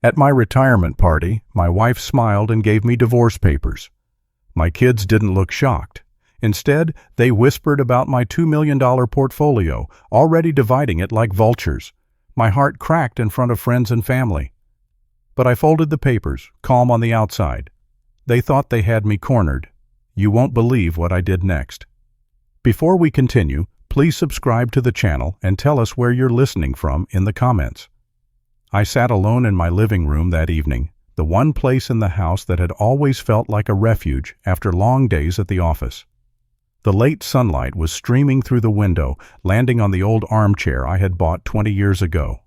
At my retirement party, my wife smiled and gave me divorce papers. My kids didn't look shocked. Instead, they whispered about my $2 million portfolio, already dividing it like vultures. My heart cracked in front of friends and family. But I folded the papers, calm on the outside. They thought they had me cornered. You won't believe what I did next. Before we continue, please subscribe to the channel and tell us where you're listening from in the comments. I sat alone in my living room that evening, the one place in the house that had always felt like a refuge after long days at the office. The late sunlight was streaming through the window, landing on the old armchair I had bought 20 years ago.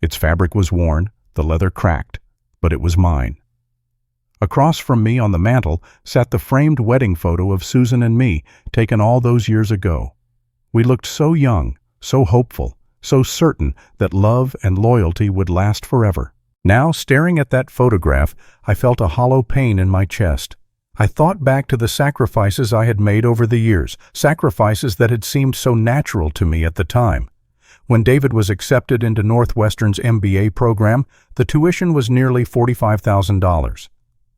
Its fabric was worn, the leather cracked, but it was mine. Across from me on the mantel sat the framed wedding photo of Susan and me, taken all those years ago. We looked so young, so hopeful, so certain that love and loyalty would last forever. Now, staring at that photograph, I felt a hollow pain in my chest. I thought back to the sacrifices I had made over the years, sacrifices that had seemed so natural to me at the time. When David was accepted into Northwestern's MBA program, the tuition was nearly $45,000.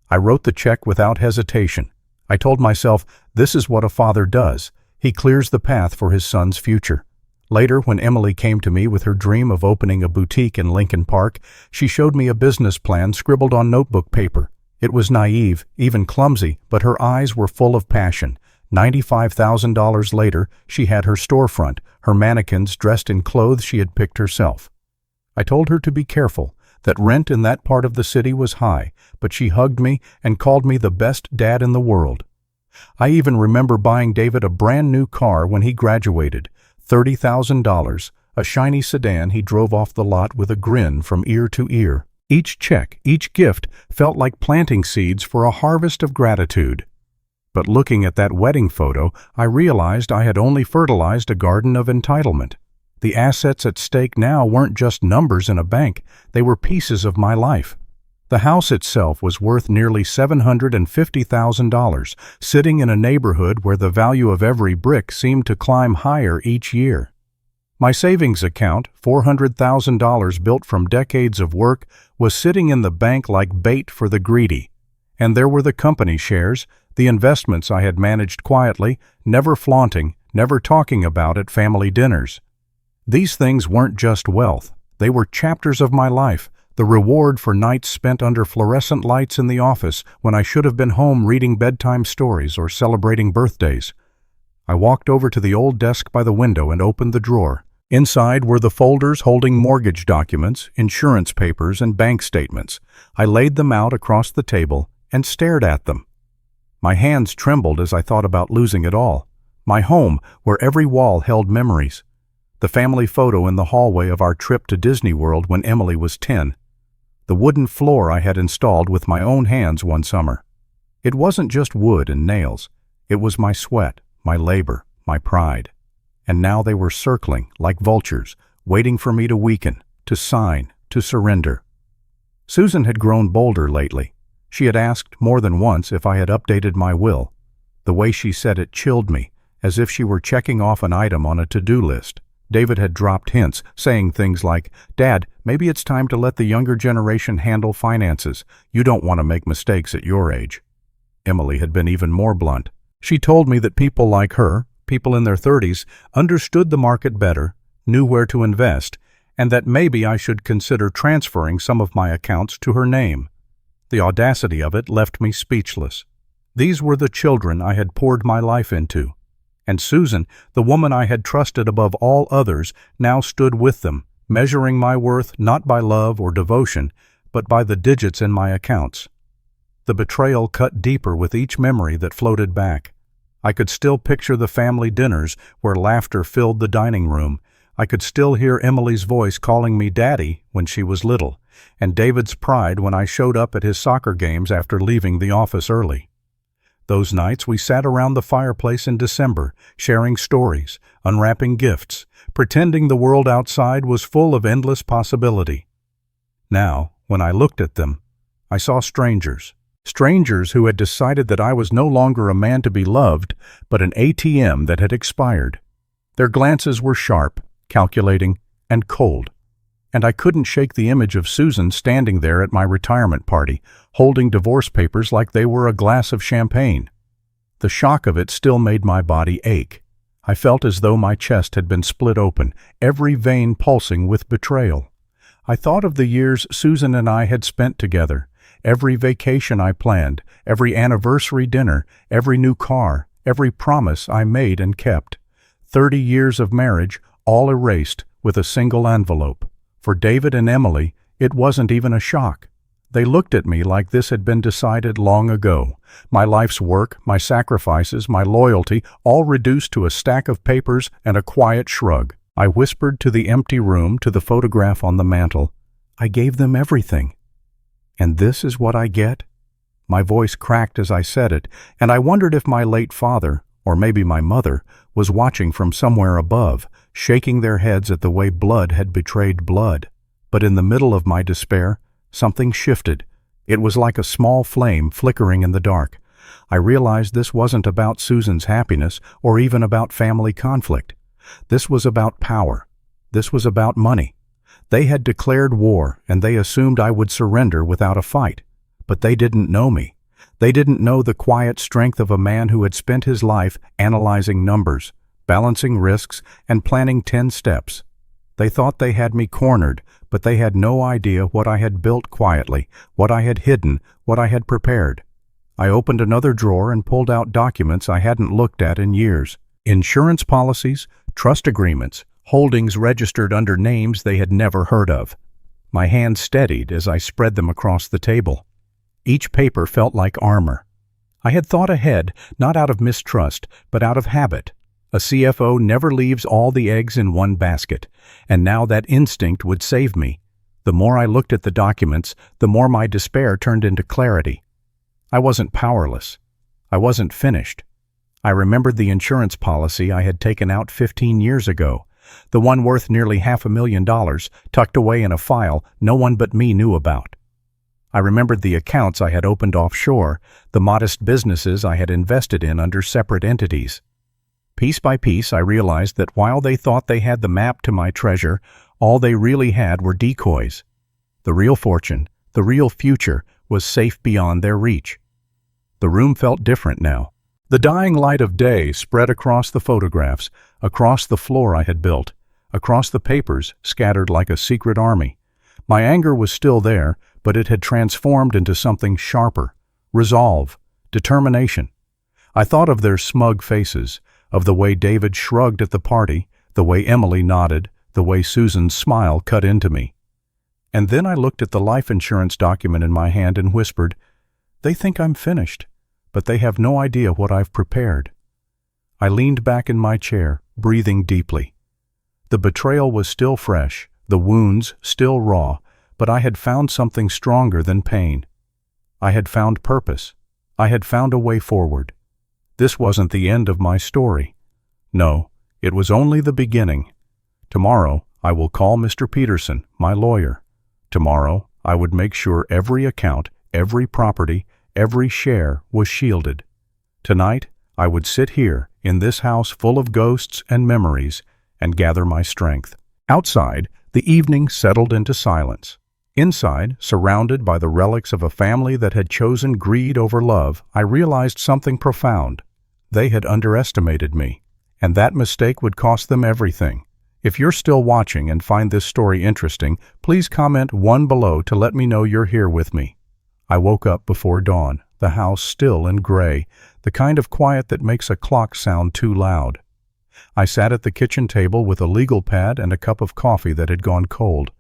I wrote the check without hesitation. I told myself, this is what a father does. He clears the path for his son's future. Later, when Emily came to me with her dream of opening a boutique in Lincoln Park, she showed me a business plan scribbled on notebook paper. It was naive, even clumsy, but her eyes were full of passion. $95,000 later, she had her storefront, her mannequins dressed in clothes she had picked herself. I told her to be careful, that rent in that part of the city was high, but she hugged me and called me the best dad in the world. I even remember buying David a brand new car when he graduated, $30,000, a shiny sedan he drove off the lot with a grin from ear to ear. Each check, each gift felt like planting seeds for a harvest of gratitude. But looking at that wedding photo, I realized I had only fertilized a garden of entitlement. The assets at stake now weren't just numbers in a bank, they were pieces of my life. The house itself was worth nearly $750,000, sitting in a neighborhood where the value of every brick seemed to climb higher each year. My savings account, $400,000 built from decades of work, was sitting in the bank like bait for the greedy. And there were the company shares, the investments I had managed quietly, never flaunting, never talking about at family dinners. These things weren't just wealth, they were chapters of my life, the reward for nights spent under fluorescent lights in the office when I should have been home reading bedtime stories or celebrating birthdays. I walked over to the old desk by the window and opened the drawer. Inside were the folders holding mortgage documents, insurance papers, and bank statements. I laid them out across the table and stared at them. My hands trembled as I thought about losing it all. My home, where every wall held memories. The family photo in the hallway of our trip to Disney World when Emily was 10. The wooden floor I had installed with my own hands one summer. It wasn't just wood and nails. It was my sweat, my labor, my pride. And now they were circling, like vultures, waiting for me to weaken, to sign, to surrender. Susan had grown bolder lately. She had asked more than once if I had updated my will. The way she said it chilled me, as if she were checking off an item on a to-do list. David had dropped hints, saying things like, "Dad, maybe it's time to let the younger generation handle finances. You don't want to make mistakes at your age." Emily had been even more blunt. She told me that people like her, people in their 30s, understood the market better, knew where to invest, and that maybe I should consider transferring some of my accounts to her name. The audacity of it left me speechless. These were the children I had poured my life into. And Susan, the woman I had trusted above all others, now stood with them, measuring my worth not by love or devotion, but by the digits in my accounts. The betrayal cut deeper with each memory that floated back. I could still picture the family dinners where laughter filled the dining room. I could still hear Emily's voice calling me Daddy when she was little, and David's pride when I showed up at his soccer games after leaving the office early. Those nights we sat around the fireplace in December, sharing stories, unwrapping gifts, pretending the world outside was full of endless possibility. Now, when I looked at them, I saw strangers who had decided that I was no longer a man to be loved, but an ATM that had expired. Their glances were sharp, calculating, and cold. And I couldn't shake the image of Susan standing there at my retirement party, holding divorce papers like they were a glass of champagne. The shock of it still made my body ache. I felt as though my chest had been split open, every vein pulsing with betrayal. I thought of the years Susan and I had spent together, every vacation I planned, every anniversary dinner, every new car, every promise I made and kept. 30 years of marriage, all erased with a single envelope. For David and Emily, it wasn't even a shock. They looked at me like this had been decided long ago. My life's work, my sacrifices, my loyalty, all reduced to a stack of papers and a quiet shrug. I whispered to the empty room, to the photograph on the mantel, "I gave them everything. And this is what I get?" My voice cracked as I said it, and I wondered if my late father, or maybe my mother, was watching from somewhere above, shaking their heads at the way blood had betrayed blood. But in the middle of my despair, something shifted. It was like a small flame flickering in the dark. I realized this wasn't about Susan's happiness or even about family conflict. This was about power. This was about money. They had declared war, and they assumed I would surrender without a fight. But they didn't know me. They didn't know the quiet strength of a man who had spent his life analyzing numbers, balancing risks, and planning 10 steps. They thought they had me cornered, but they had no idea what I had built quietly, what I had hidden, what I had prepared. I opened another drawer and pulled out documents I hadn't looked at in years. Insurance policies, trust agreements, holdings registered under names they had never heard of. My hand steadied as I spread them across the table. Each paper felt like armor. I had thought ahead, not out of mistrust, but out of habit. A CFO never leaves all the eggs in one basket, and now that instinct would save me. The more I looked at the documents, the more my despair turned into clarity. I wasn't powerless. I wasn't finished. I remembered the insurance policy I had taken out 15 years ago, the one worth nearly $500,000, tucked away in a file no one but me knew about. I remembered the accounts I had opened offshore, the modest businesses I had invested in under separate entities. Piece by piece, I realized that while they thought they had the map to my treasure, all they really had were decoys. The real fortune, the real future, was safe beyond their reach. The room felt different now. The dying light of day spread across the photographs, across the floor I had built, across the papers scattered like a secret army. My anger was still there, but it had transformed into something sharper: resolve, determination. I thought of their smug faces, of the way David shrugged at the party, the way Emily nodded, the way Susan's smile cut into me. And then I looked at the life insurance document in my hand and whispered, "They think I'm finished, but they have no idea what I've prepared." I leaned back in my chair, breathing deeply. The betrayal was still fresh, the wounds still raw, but I had found something stronger than pain. I had found purpose. I had found a way forward. This wasn't the end of my story. No, it was only the beginning. Tomorrow, I will call Mr. Peterson, my lawyer. Tomorrow, I would make sure every account, every property, every share was shielded. Tonight, I would sit here, in this house full of ghosts and memories, and gather my strength. Outside, the evening settled into silence. Inside, surrounded by the relics of a family that had chosen greed over love, I realized something profound. They had underestimated me, and that mistake would cost them everything. If you're still watching and find this story interesting, please comment 1 below to let me know you're here with me. I woke up before dawn, the house still and gray, the kind of quiet that makes a clock sound too loud. I sat at the kitchen table with a legal pad and a cup of coffee that had gone cold.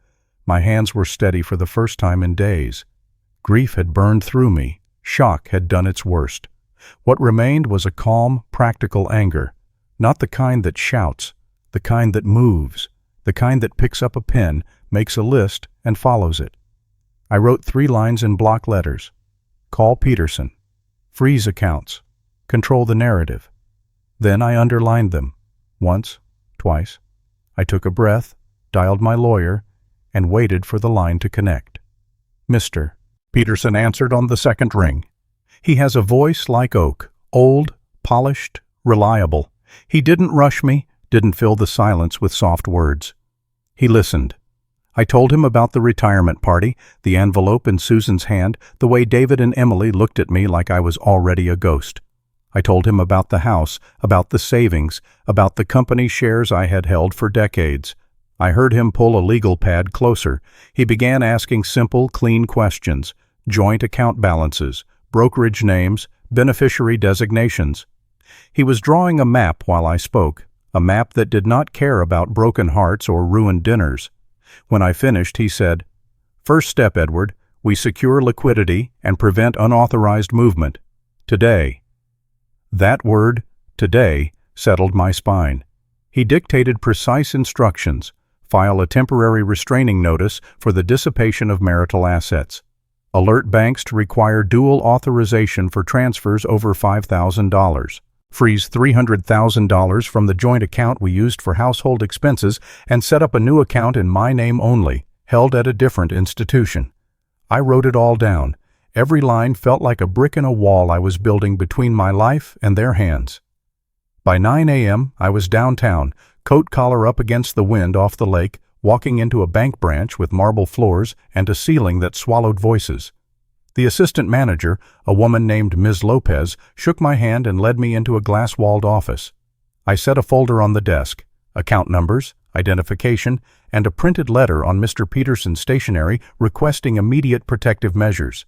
My hands were steady for the first time in days. Grief had burned through me. Shock had done its worst. What remained was a calm, practical anger, not the kind that shouts, the kind that moves, the kind that picks up a pen, makes a list, and follows it. I wrote 3 lines in block letters. Call Peterson. Freeze accounts. Control the narrative. Then I underlined them. Once, twice. I took a breath, dialed my lawyer, and waited for the line to connect. "Mr. Peterson answered on the second ring. He has a voice like oak, old, polished, reliable. He didn't rush me, didn't fill the silence with soft words. He listened. I told him about the retirement party, the envelope in Susan's hand, the way David and Emily looked at me like I was already a ghost. I told him about the house, about the savings, about the company shares I had held for decades. I heard him pull a legal pad closer. He began asking simple, clean questions: joint account balances, brokerage names, beneficiary designations. He was drawing a map while I spoke, a map that did not care about broken hearts or ruined dinners. When I finished, he said, "First step, Edward, we secure liquidity and prevent unauthorized movement. Today." That word, today, settled my spine. He dictated precise instructions: file a temporary restraining notice for the dissipation of marital assets. Alert banks to require dual authorization for transfers over $5,000. Freeze $300,000 from the joint account we used for household expenses and set up a new account in my name only, held at a different institution. I wrote it all down. Every line felt like a brick in a wall I was building between my life and their hands. By 9 a.m., I was downtown, coat collar up against the wind off the lake, walking into a bank branch with marble floors and a ceiling that swallowed voices. The assistant manager, a woman named Ms. Lopez, shook my hand and led me into a glass-walled office. I set a folder on the desk: account numbers, identification, and a printed letter on Mr. Peterson's stationery requesting immediate protective measures.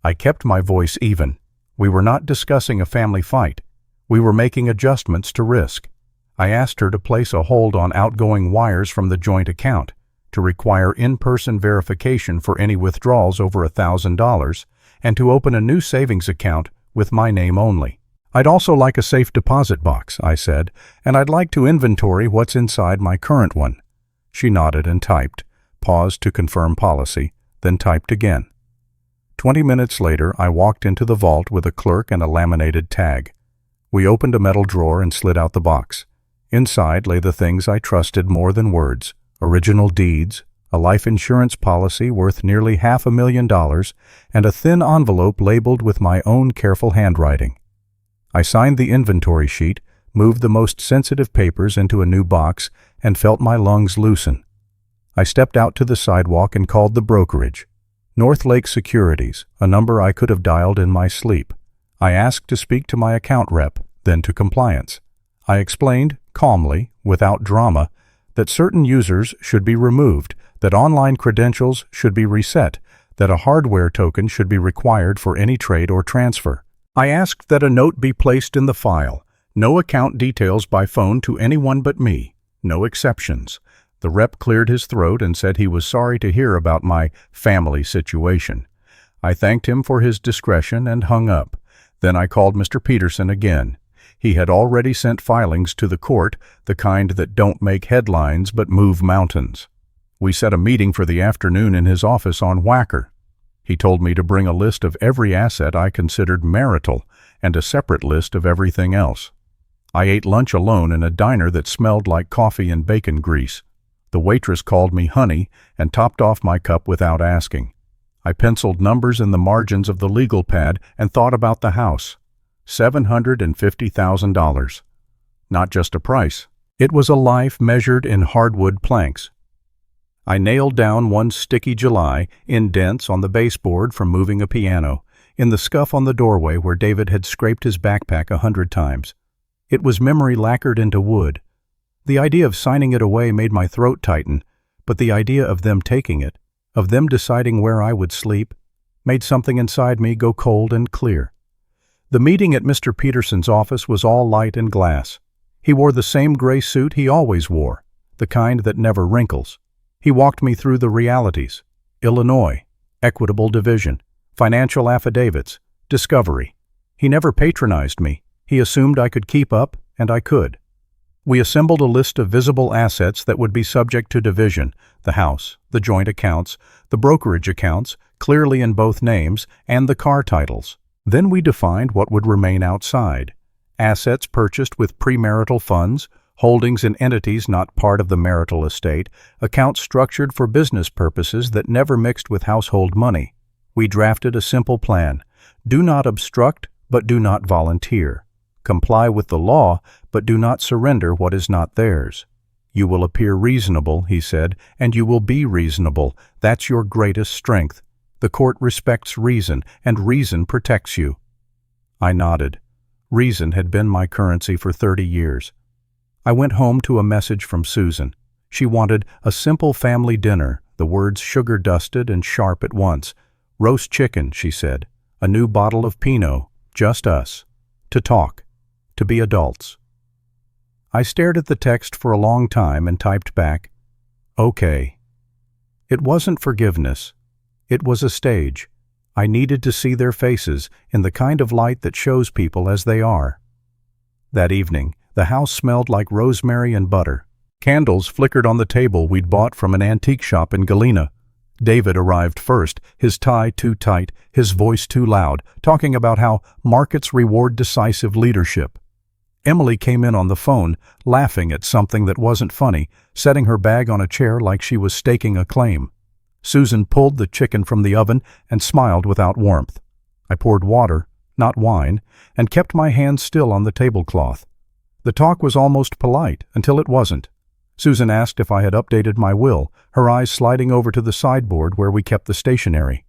I kept my voice even. We were not discussing a family fight. We were making adjustments to risk. I asked her to place a hold on outgoing wires from the joint account, to require in-person verification for any withdrawals over $1,000, and to open a new savings account with my name only. I'd also like a safe deposit box, I said, and I'd like to inventory what's inside my current one. She nodded and typed, paused to confirm policy, then typed again. 20 minutes later, I walked into the vault with a clerk and a laminated tag. We opened a metal drawer and slid out the box. Inside lay the things I trusted more than words: original deeds, a life insurance policy worth nearly $500,000, and a thin envelope labeled with my own careful handwriting. I signed the inventory sheet, moved the most sensitive papers into a new box, and felt my lungs loosen. I stepped out to the sidewalk and called the brokerage. North Lake Securities, a number I could have dialed in my sleep. I asked to speak to my account rep, then to compliance. I explained, calmly, without drama, that certain users should be removed, that online credentials should be reset, that a hardware token should be required for any trade or transfer. I asked that a note be placed in the file: no account details by phone to anyone but me, no exceptions. The rep cleared his throat and said he was sorry to hear about my family situation. I thanked him for his discretion and hung up. Then I called Mr. Peterson again. He had already sent filings to the court, the kind that don't make headlines but move mountains. We set a meeting for the afternoon in his office on Whacker. He told me to bring a list of every asset I considered marital and a separate list of everything else. I ate lunch alone in a diner that smelled like coffee and bacon grease. The waitress called me honey and topped off my cup without asking. I penciled numbers in the margins of the legal pad and thought about the house. $750,000. Not just a price. It was a life measured in hardwood planks. I nailed down one sticky July, indents on the baseboard from moving a piano, in the scuff on the doorway where David had scraped his backpack 100 times. It was memory lacquered into wood. The idea of signing it away made my throat tighten, but the idea of them taking it, of them deciding where I would sleep, made something inside me go cold and clear. The meeting at Mr. Peterson's office was all light and glass. He wore the same gray suit he always wore, the kind that never wrinkles. He walked me through the realities: Illinois, equitable division, financial affidavits, discovery. He never patronized me. He assumed I could keep up, and I could. We assembled a list of visible assets that would be subject to division: the house, the joint accounts, the brokerage accounts, clearly in both names, and the car titles. Then we defined what would remain outside: assets purchased with premarital funds, holdings in entities not part of the marital estate, accounts structured for business purposes that never mixed with household money. We drafted a simple plan: do not obstruct, but do not volunteer. Comply with the law, but do not surrender what is not theirs. "You will appear reasonable," he said, "and you will be reasonable. That's your greatest strength. The court respects reason, and reason protects you." I nodded. Reason had been my currency for 30 years. I went home to a message from Susan. She wanted a simple family dinner, the words sugar-dusted and sharp at once. "Roast chicken," she said. "A new bottle of Pinot. Just us. To talk. To be adults." I stared at the text for a long time and typed back, "Okay." It wasn't forgiveness. It was a stage. I needed to see their faces in the kind of light that shows people as they are. That evening, the house smelled like rosemary and butter. Candles flickered on the table we'd bought from an antique shop in Galena. David arrived first, his tie too tight, his voice too loud, talking about how markets reward decisive leadership. Emily came in on the phone, laughing at something that wasn't funny, setting her bag on a chair like she was staking a claim. Susan pulled the chicken from the oven and smiled without warmth. I poured water, not wine, and kept my hands still on the tablecloth. The talk was almost polite until it wasn't. Susan asked if I had updated my will, her eyes sliding over to the sideboard where we kept the stationery.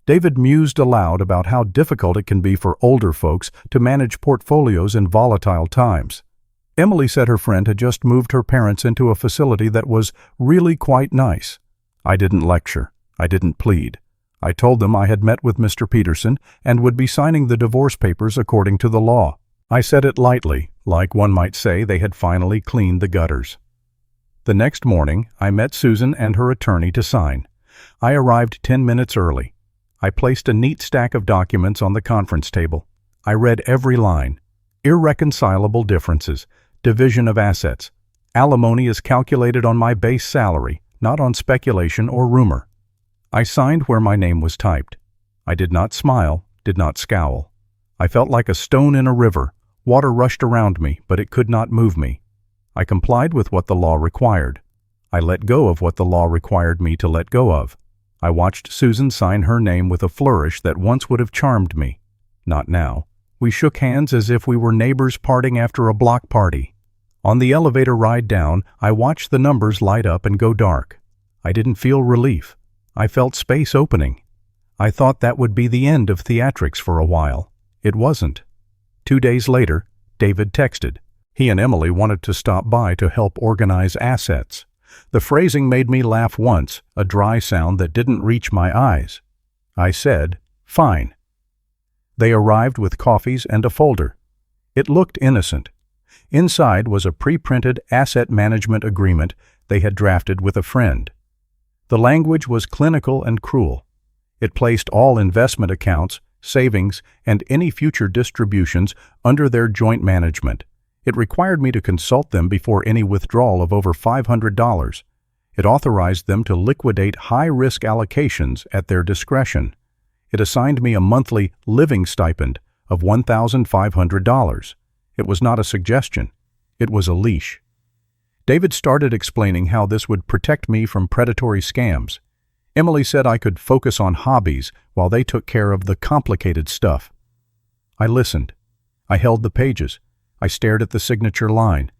David mused aloud about how difficult it can be for older folks to manage portfolios in volatile times. Emily said her friend had just moved her parents into a facility that was really quite nice. I didn't lecture. I didn't plead. I told them I had met with Mr. Peterson and would be signing the divorce papers according to the law. I said it lightly, like one might say they had finally cleaned the gutters. The next morning, I met Susan and her attorney to sign. I arrived 10 minutes early. I placed a neat stack of documents on the conference table. I read every line. Irreconcilable differences, division of assets. Alimony is calculated on my base salary, not on speculation or rumor. I signed where my name was typed. I did not smile, did not scowl. I felt like a stone in a river. Water rushed around me, but it could not move me. I complied with what the law required. I let go of what the law required me to let go of. I watched Susan sign her name with a flourish that once would have charmed me. Not now. We shook hands as if we were neighbors parting after a block party. On the elevator ride down, I watched the numbers light up and go dark. I didn't feel relief. I felt space opening. I thought that would be the end of theatrics for a while. It wasn't. 2 days later, David texted. He and Emily wanted to stop by to help organize assets. The phrasing made me laugh once, a dry sound that didn't reach my eyes. I said, "Fine." They arrived with coffees and a folder. It looked innocent. Inside was a pre-printed asset management agreement they had drafted with a friend. The language was clinical and cruel. It placed all investment accounts, savings, and any future distributions under their joint management. It required me to consult them before any withdrawal of over $500. It authorized them to liquidate high-risk allocations at their discretion. It assigned me a monthly living stipend of $1,500. It was not a suggestion. It was a leash. David started explaining how this would protect me from predatory scams. Emily said I could focus on hobbies while they took care of the complicated stuff. I listened. I held the pages. I stared at the signature line.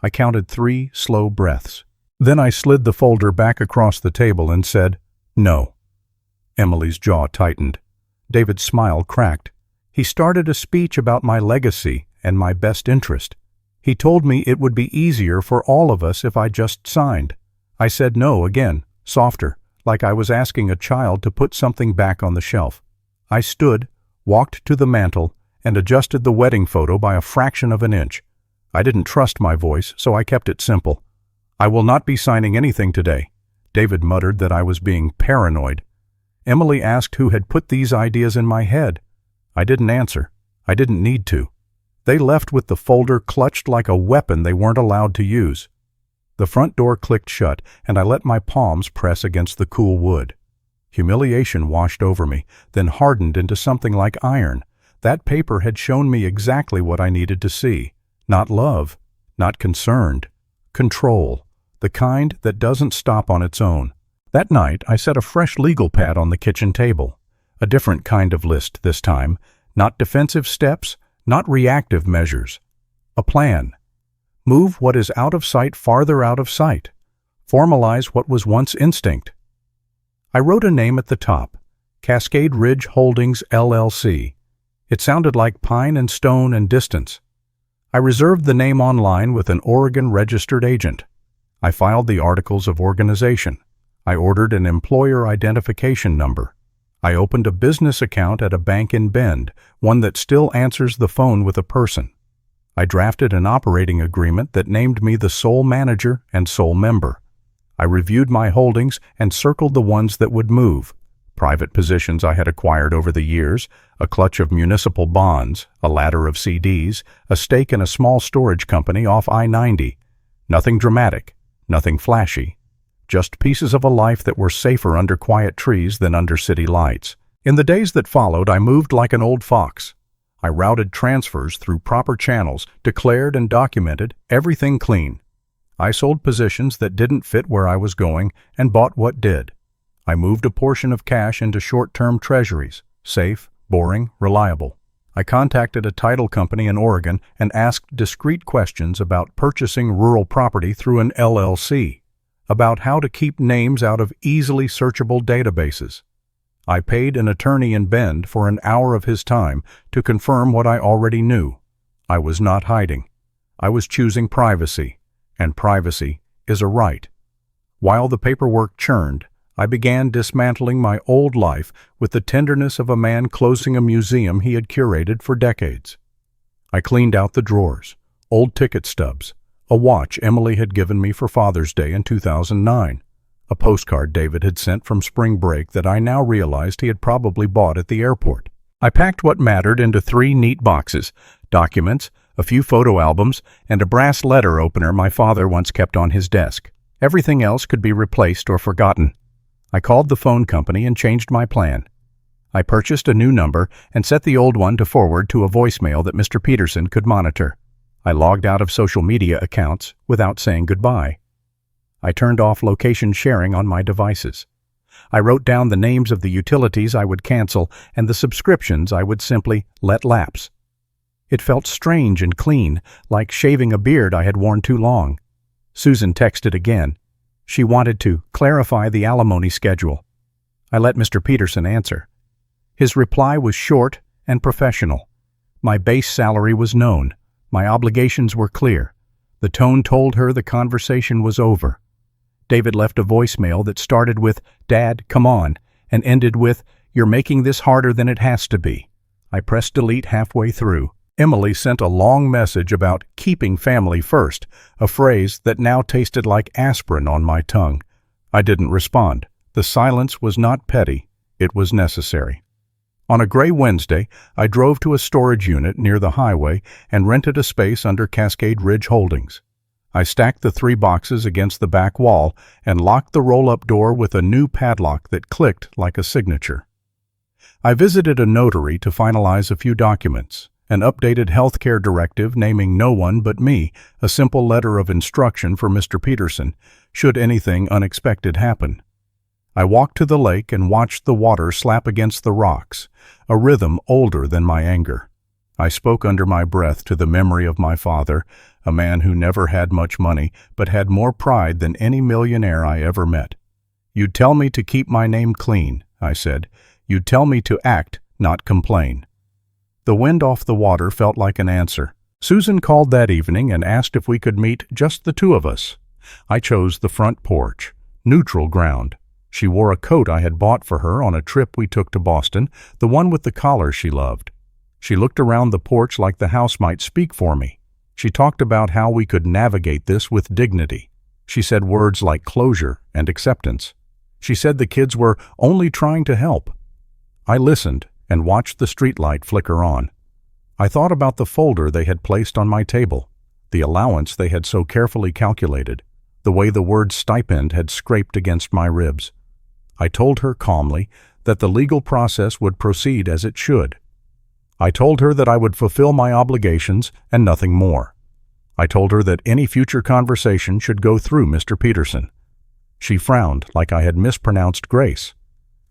I counted 3 slow breaths. Then I slid the folder back across the table and said, "No." Emily's jaw tightened. David's smile cracked. He started a speech about my legacy and my best interest. He told me it would be easier for all of us if I just signed. I said no again, softer, like I was asking a child to put something back on the shelf. I stood, walked to the mantel, and adjusted the wedding photo by a fraction of an inch. I didn't trust my voice, so I kept it simple. "I will not be signing anything today." David muttered that I was being paranoid. Emily asked who had put these ideas in my head. I didn't answer. I didn't need to. They left with the folder clutched like a weapon they weren't allowed to use. The front door clicked shut, and I let my palms press against the cool wood. Humiliation washed over me, then hardened into something like iron. That paper had shown me exactly what I needed to see. Not love, not concerned. Control, the kind that doesn't stop on its own. That night, I set a fresh legal pad on the kitchen table. A different kind of list this time. Not defensive steps, not reactive measures. A plan. Move what is out of sight farther out of sight. Formalize what was once instinct. I wrote a name at the top, Cascade Ridge Holdings, LLC. It sounded like pine and stone and distance. I reserved the name online with an Oregon registered agent. I filed the articles of organization. I ordered an employer identification number. I opened a business account at a bank in Bend, one that still answers the phone with a person. I drafted an operating agreement that named me the sole manager and sole member. I reviewed my holdings and circled the ones that would move. Private positions I had acquired over the years, a clutch of municipal bonds, a ladder of CDs, a stake in a small storage company off I-90. Nothing dramatic, nothing flashy. Just pieces of a life that were safer under quiet trees than under city lights. In the days that followed, I moved like an old fox. I routed transfers through proper channels, declared and documented everything clean. I sold positions that didn't fit where I was going and bought what did. I moved a portion of cash into short-term treasuries, safe, boring, reliable. I contacted a title company in Oregon and asked discreet questions about purchasing rural property through an LLC, about how to keep names out of easily searchable databases. I paid an attorney in Bend for an hour of his time to confirm what I already knew. I was not hiding. I was choosing privacy, and privacy is a right. While the paperwork churned, I began dismantling my old life with the tenderness of a man closing a museum he had curated for decades. I cleaned out the drawers, old ticket stubs, a watch Emily had given me for Father's Day in 2009, a postcard David had sent from spring break that I now realized he had probably bought at the airport. I packed what mattered into 3 neat boxes, documents, a few photo albums, and a brass letter opener my father once kept on his desk. Everything else could be replaced or forgotten. I called the phone company and changed my plan. I purchased a new number and set the old one to forward to a voicemail that Mr. Peterson could monitor. I logged out of social media accounts without saying goodbye. I turned off location sharing on my devices. I wrote down the names of the utilities I would cancel and the subscriptions I would simply let lapse. It felt strange and clean, like shaving a beard I had worn too long. Susan texted again. She wanted to clarify the alimony schedule. I let Mr. Peterson answer. His reply was short and professional. My base salary was known. My obligations were clear. The tone told her the conversation was over. David left a voicemail that started with, "Dad, come on," and ended with, "You're making this harder than it has to be." I pressed delete halfway through. Emily sent a long message about keeping family first, a phrase that now tasted like aspirin on my tongue. I didn't respond. The silence was not petty. It was necessary. On a gray Wednesday, I drove to a storage unit near the highway and rented a space under Cascade Ridge Holdings. I stacked the 3 boxes against the back wall and locked the roll-up door with a new padlock that clicked like a signature. I visited a notary to finalize a few documents. An updated healthcare directive naming no one but me, a simple letter of instruction for Mr. Peterson, should anything unexpected happen. I walked to the lake and watched the water slap against the rocks, a rhythm older than my anger. I spoke under my breath to the memory of my father, a man who never had much money but had more pride than any millionaire I ever met. "You'd tell me to keep my name clean," I said. "You'd tell me to act, not complain." The wind off the water felt like an answer. Susan called that evening and asked if we could meet just the 2 of us. I chose the front porch, neutral ground. She wore a coat I had bought for her on a trip we took to Boston, the one with the collar she loved. She looked around the porch like the house might speak for me. She talked about how we could navigate this with dignity. She said words like closure and acceptance. She said the kids were only trying to help. I listened and watched the streetlight flicker on. I thought about the folder they had placed on my table, the allowance they had so carefully calculated, the way the word stipend had scraped against my ribs. I told her calmly that the legal process would proceed as it should. I told her that I would fulfill my obligations and nothing more. I told her that any future conversation should go through Mr. Peterson. She frowned like I had mispronounced grace.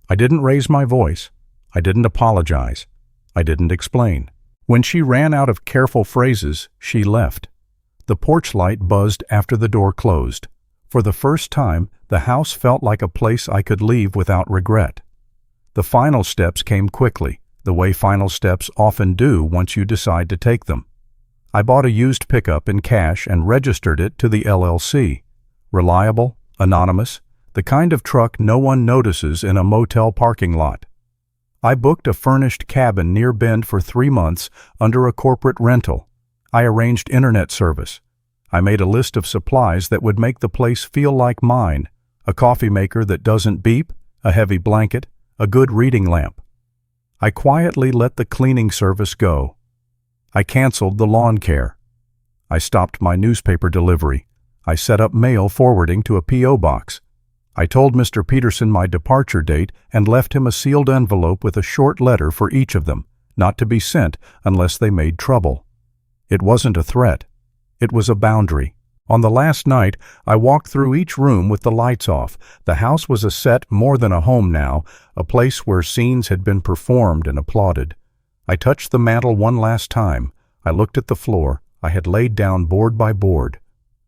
I didn't raise my voice. I didn't apologize. I didn't explain. When she ran out of careful phrases, she left. The porch light buzzed after the door closed. For the first time, the house felt like a place I could leave without regret. The final steps came quickly, the way final steps often do once you decide to take them. I bought a used pickup in cash and registered it to the LLC. Reliable, anonymous, the kind of truck no one notices in a motel parking lot. I booked a furnished cabin near Bend for 3 months under a corporate rental. I arranged internet service. I made a list of supplies that would make the place feel like mine: a coffee maker that doesn't beep, a heavy blanket, a good reading lamp. I quietly let the cleaning service go. I canceled the lawn care. I stopped my newspaper delivery. I set up mail forwarding to a P.O. box. I told Mr. Peterson my departure date and left him a sealed envelope with a short letter for each of them, not to be sent unless they made trouble. It wasn't a threat. It was a boundary. On the last night, I walked through each room with the lights off. The house was a set more than a home now, a place where scenes had been performed and applauded. I touched the mantel one last time. I looked at the floor. I had laid down board by board.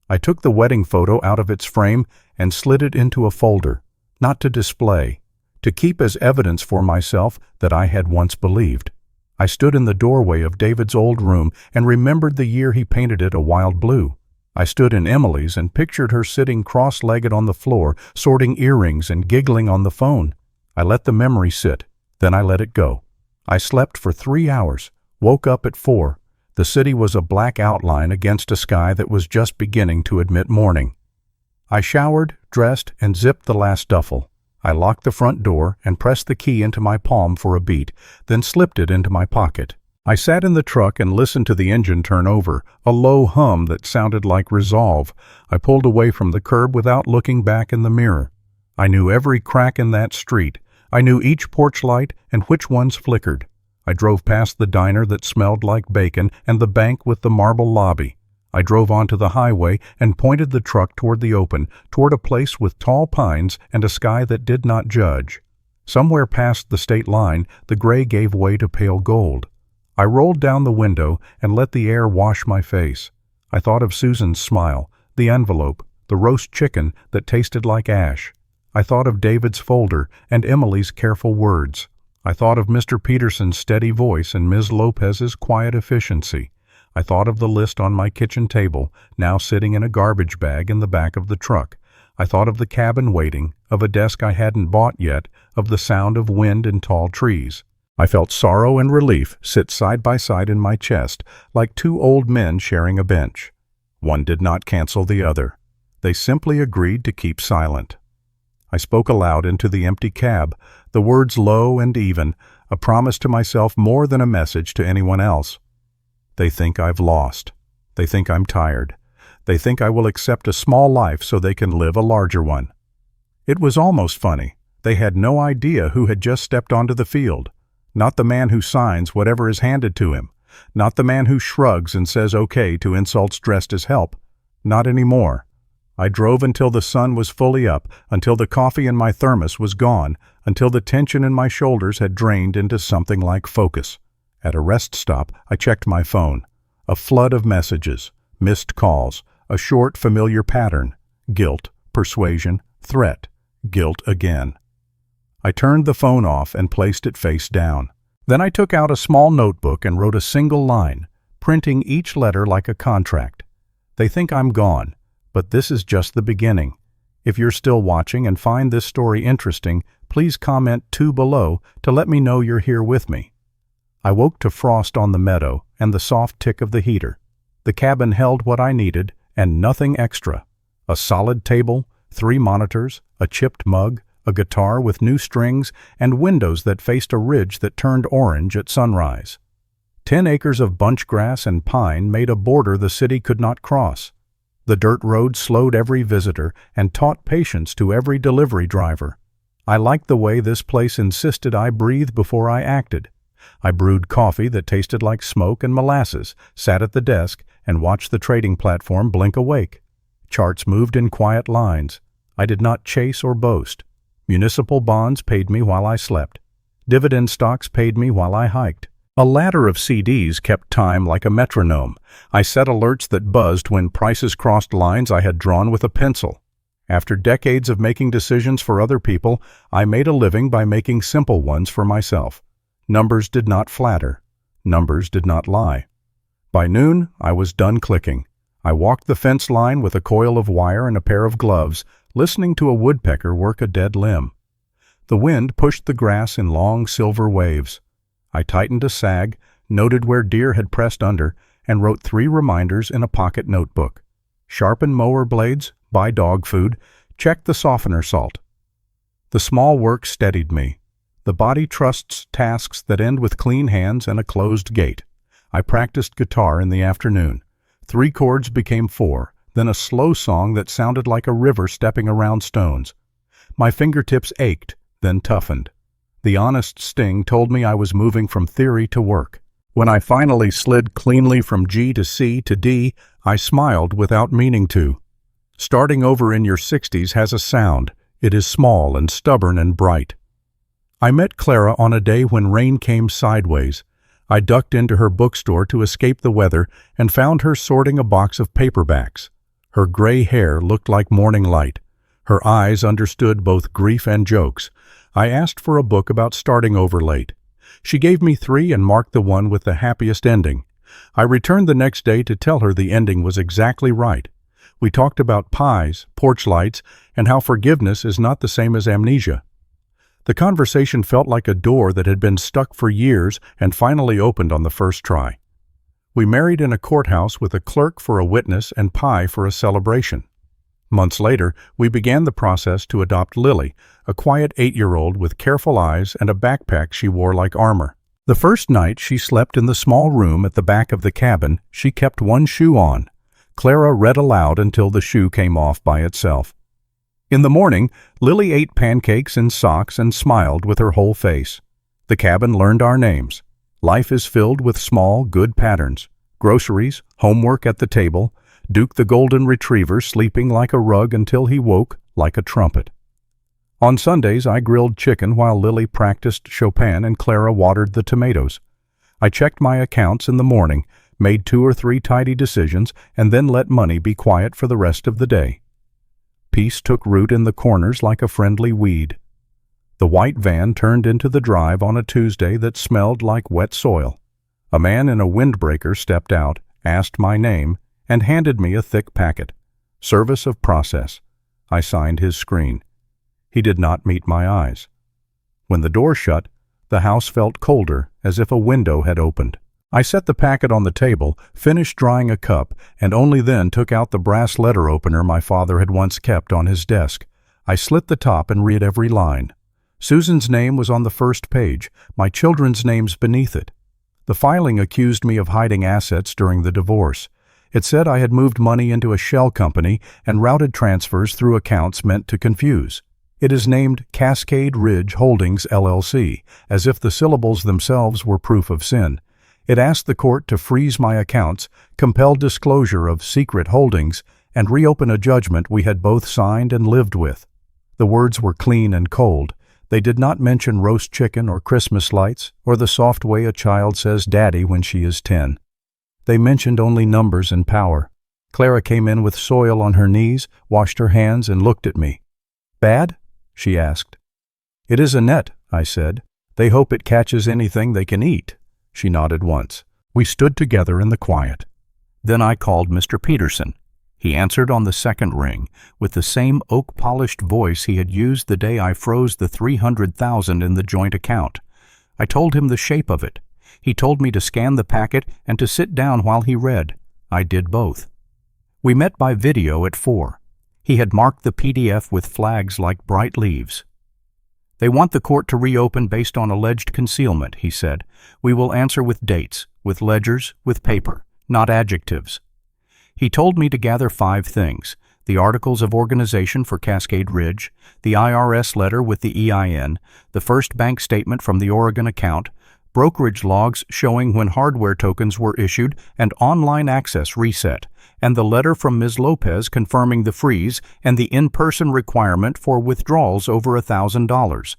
I took the wedding photo out of its frame and slid it into a folder, not to display, to keep as evidence for myself that I had once believed. I stood in the doorway of David's old room and remembered the year he painted it a wild blue. I stood in Emily's and pictured her sitting cross-legged on the floor, sorting earrings and giggling on the phone. I let the memory sit, then I let it go. I slept for 3 hours, woke up at 4. The city was a black outline against a sky that was just beginning to admit morning. I showered, dressed, and zipped the last duffel. I locked the front door and pressed the key into my palm for a beat, then slipped it into my pocket. I sat in the truck and listened to the engine turn over, a low hum that sounded like resolve. I pulled away from the curb without looking back in the mirror. I knew every crack in that street. I knew each porch light and which ones flickered. I drove past the diner that smelled like bacon and the bank with the marble lobby. I drove onto the highway and pointed the truck toward the open, toward a place with tall pines and a sky that did not judge. Somewhere past the state line, the gray gave way to pale gold. I rolled down the window and let the air wash my face. I thought of Susan's smile, the envelope, the roast chicken that tasted like ash. I thought of David's folder and Emily's careful words. I thought of Mr. Peterson's steady voice and Ms. Lopez's quiet efficiency. I thought of the list on my kitchen table, now sitting in a garbage bag in the back of the truck. I thought of the cabin waiting, of a desk I hadn't bought yet, of the sound of wind in tall trees. I felt sorrow and relief sit side by side in my chest, like two old men sharing a bench. One did not cancel the other. They simply agreed to keep silent. I spoke aloud into the empty cab, the words low and even, a promise to myself more than a message to anyone else. They think I've lost. They think I'm tired. They think I will accept a small life so they can live a larger one. It was almost funny. They had no idea who had just stepped onto the field. Not the man who signs whatever is handed to him. Not the man who shrugs and says okay to insults dressed as help. Not anymore. I drove until the sun was fully up, until the coffee in my thermos was gone, until the tension in my shoulders had drained into something like focus. At a rest stop, I checked my phone. A flood of messages, missed calls, a short, familiar pattern. Guilt, persuasion, threat, guilt again. I turned the phone off and placed it face down. Then I took out a small notebook and wrote a single line, printing each letter like a contract. They think I'm gone, but this is just the beginning. If you're still watching and find this story interesting, please comment 2 below to let me know you're here with me. I woke to frost on the meadow and the soft tick of the heater. The cabin held what I needed and nothing extra. A solid table, 3 monitors, a chipped mug, a guitar with new strings, and windows that faced a ridge that turned orange at sunrise. 10 acres of bunch grass and pine made a border the city could not cross. The dirt road slowed every visitor and taught patience to every delivery driver. I liked the way this place insisted I breathe before I acted. I brewed coffee that tasted like smoke and molasses, sat at the desk, and watched the trading platform blink awake. Charts moved in quiet lines. I did not chase or boast. Municipal bonds paid me while I slept. Dividend stocks paid me while I hiked. A ladder of CDs kept time like a metronome. I set alerts that buzzed when prices crossed lines I had drawn with a pencil. After decades of making decisions for other people, I made a living by making simple ones for myself. Numbers did not flatter. Numbers did not lie. By noon, I was done clicking. I walked the fence line with a coil of wire and a pair of gloves, listening to a woodpecker work a dead limb. The wind pushed the grass in long silver waves. I tightened a sag, noted where deer had pressed under, and wrote 3 reminders in a pocket notebook. Sharpen mower blades, buy dog food, check the softener salt. The small work steadied me. The body trusts tasks that end with clean hands and a closed gate. I practiced guitar in the afternoon. 3 chords became 4, then a slow song that sounded like a river stepping around stones. My fingertips ached, then toughened. The honest sting told me I was moving from theory to work. When I finally slid cleanly from G to C to D, I smiled without meaning to. Starting over in your 60s has a sound. It is small and stubborn and bright. I met Clara on a day when rain came sideways. I ducked into her bookstore to escape the weather and found her sorting a box of paperbacks. Her gray hair looked like morning light. Her eyes understood both grief and jokes. I asked for a book about starting over late. She gave me 3 and marked the one with the happiest ending. I returned the next day to tell her the ending was exactly right. We talked about pies, porch lights, and how forgiveness is not the same as amnesia. The conversation felt like a door that had been stuck for years and finally opened on the first try. We married in a courthouse with a clerk for a witness and pie for a celebration. Months later, we began the process to adopt Lily, a quiet 8-year-old with careful eyes and a backpack she wore like armor. The first night she slept in the small room at the back of the cabin, she kept one shoe on. Clara read aloud until the shoe came off by itself. In the morning, Lily ate pancakes and socks and smiled with her whole face. The cabin learned our names. Life is filled with small, good patterns. Groceries, homework at the table, Duke the golden retriever sleeping like a rug until he woke like a trumpet. On Sundays, I grilled chicken while Lily practiced Chopin and Clara watered the tomatoes. I checked my accounts in the morning, made 2 or 3 tidy decisions, and then let money be quiet for the rest of the day. Peace took root in the corners like a friendly weed. The white van turned into the drive on a Tuesday that smelled like wet soil. A man in a windbreaker stepped out, asked my name, and handed me a thick packet. Service of process. I signed his screen. He did not meet my eyes. When the door shut, the house felt colder, as if a window had opened. I set the packet on the table, finished drying a cup, and only then took out the brass letter opener my father had once kept on his desk. I slit the top and read every line. Susan's name was on the first page, my children's names beneath it. The filing accused me of hiding assets during the divorce. It said I had moved money into a shell company and routed transfers through accounts meant to confuse. It is named Cascade Ridge Holdings, LLC, as if the syllables themselves were proof of sin. It asked the court to freeze my accounts, compel disclosure of secret holdings, and reopen a judgment we had both signed and lived with. The words were clean and cold. They did not mention roast chicken or Christmas lights, or the soft way a child says daddy when she is 10. They mentioned only numbers and power. Clara came in with soil on her knees, washed her hands, and looked at me. "Bad?" she asked. "It is a net," I said. "They hope it catches anything they can eat." She nodded once. We stood together in the quiet. Then I called Mr. Peterson. He answered on the second ring, with the same oak-polished voice he had used the day I froze the $300,000 in the joint account. I told him the shape of it. He told me to scan the packet and to sit down while he read. I did both. We met by video at 4. He had marked the PDF with flags like bright leaves. "They want the court to reopen based on alleged concealment," he said. "We will answer with dates, with ledgers, with paper, not adjectives." He told me to gather 5 things: the Articles of Organization for Cascade Ridge, the IRS letter with the EIN, the first bank statement from the Oregon account, brokerage logs showing when hardware tokens were issued and online access reset, and the letter from Ms. Lopez confirming the freeze and the in-person requirement for withdrawals over $1,000.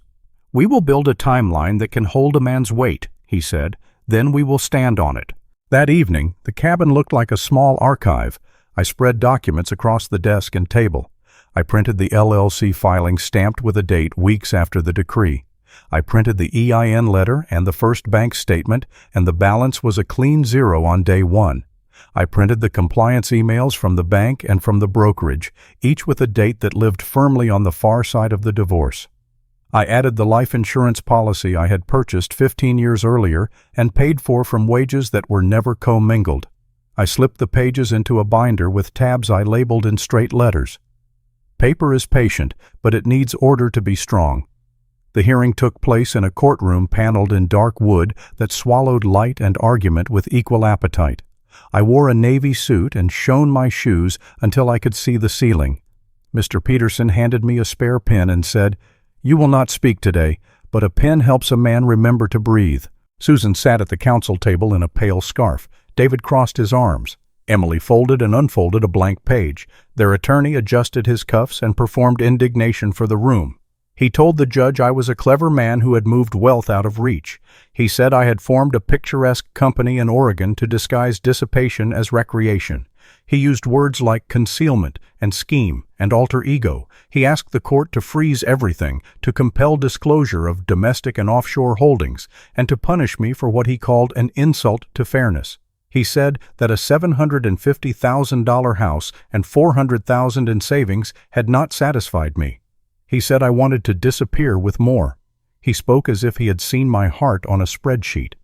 "We will build a timeline that can hold a man's weight," he said. Then we will stand on it. That evening, the cabin looked like a small archive. I spread documents across the desk and table. I printed the LLC filing stamped with a date weeks after the decree. I printed the EIN letter and the first bank statement, and the balance was a clean zero on day one. I printed the compliance emails from the bank and from the brokerage, each with a date that lived firmly on the far side of the divorce. I added the life insurance policy I had purchased 15 years earlier and paid for from wages that were never commingled. I slipped the pages into a binder with tabs I labeled in straight letters. Paper is patient, but it needs order to be strong. The hearing took place in a courtroom paneled in dark wood that swallowed light and argument with equal appetite. I wore a navy suit and shone my shoes until I could see the ceiling. Mr. Peterson handed me a spare pen and said, "You will not speak today, but a pen helps a man remember to breathe." Susan sat at the counsel table in a pale scarf. David crossed his arms. Emily folded and unfolded a blank page. Their attorney adjusted his cuffs and performed indignation for the room. He told the judge I was a clever man who had moved wealth out of reach. He said I had formed a picturesque company in Oregon to disguise dissipation as recreation. He used words like concealment and scheme and alter ego. He asked the court to freeze everything, to compel disclosure of domestic and offshore holdings, and to punish me for what he called an insult to fairness. He said that a $750,000 house and $400,000 in savings had not satisfied me. He said I wanted to disappear with more. He spoke as if he had seen my heart on a spreadsheet.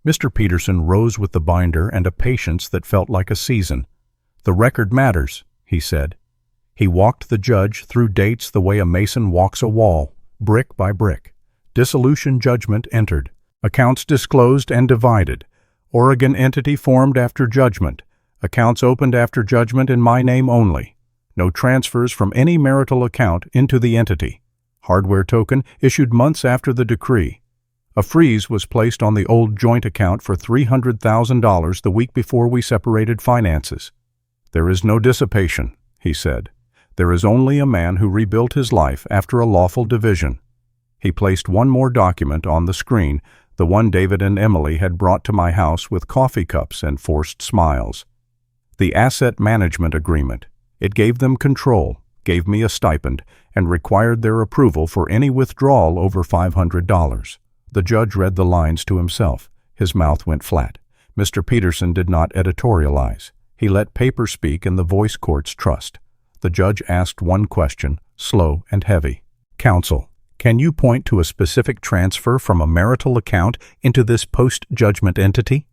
Mr. Peterson rose with the binder and a patience that felt like a season. "The record matters," he said. He walked the judge through dates the way a mason walks a wall, brick by brick. Dissolution judgment entered. Accounts disclosed and divided. Oregon entity formed after judgment. Accounts opened after judgment in my name only. No transfers from any marital account into the entity. Hardware token issued months after the decree. A freeze was placed on the old joint account for $300,000 the week before we separated finances. "There is no dissipation," he said. "There is only a man who rebuilt his life after a lawful division." He placed one more document on the screen, the one David and Emily had brought to my house with coffee cups and forced smiles. The asset management agreement. It gave them control, gave me a stipend, and required their approval for any withdrawal over $500. The judge read the lines to himself. His mouth went flat. Mr. Peterson did not editorialize. He let paper speak and the voice courts trust. The judge asked one question, slow and heavy. "Counsel, can you point to a specific transfer from a marital account into this post-judgment entity?"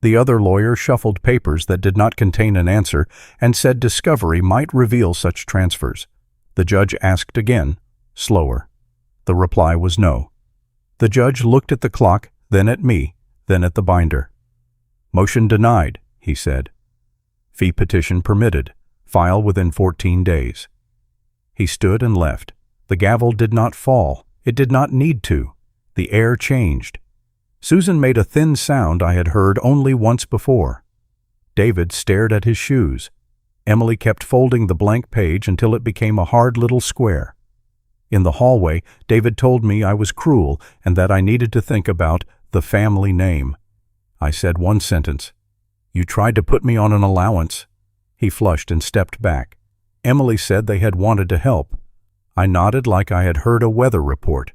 The other lawyer shuffled papers that did not contain an answer and said discovery might reveal such transfers. The judge asked again, slower. The reply was no. The judge looked at the clock, then at me, then at the binder. "Motion denied," he said. "Fee petition permitted. File within 14 days. He stood and left. The gavel did not fall. It did not need to. The air changed. Susan made a thin sound I had heard only once before. David stared at his shoes. Emily kept folding the blank page until it became a hard little square. In the hallway, David told me I was cruel and that I needed to think about the family name. I said one sentence. "You tried to put me on an allowance." He flushed and stepped back. Emily said they had wanted to help. I nodded like I had heard a weather report.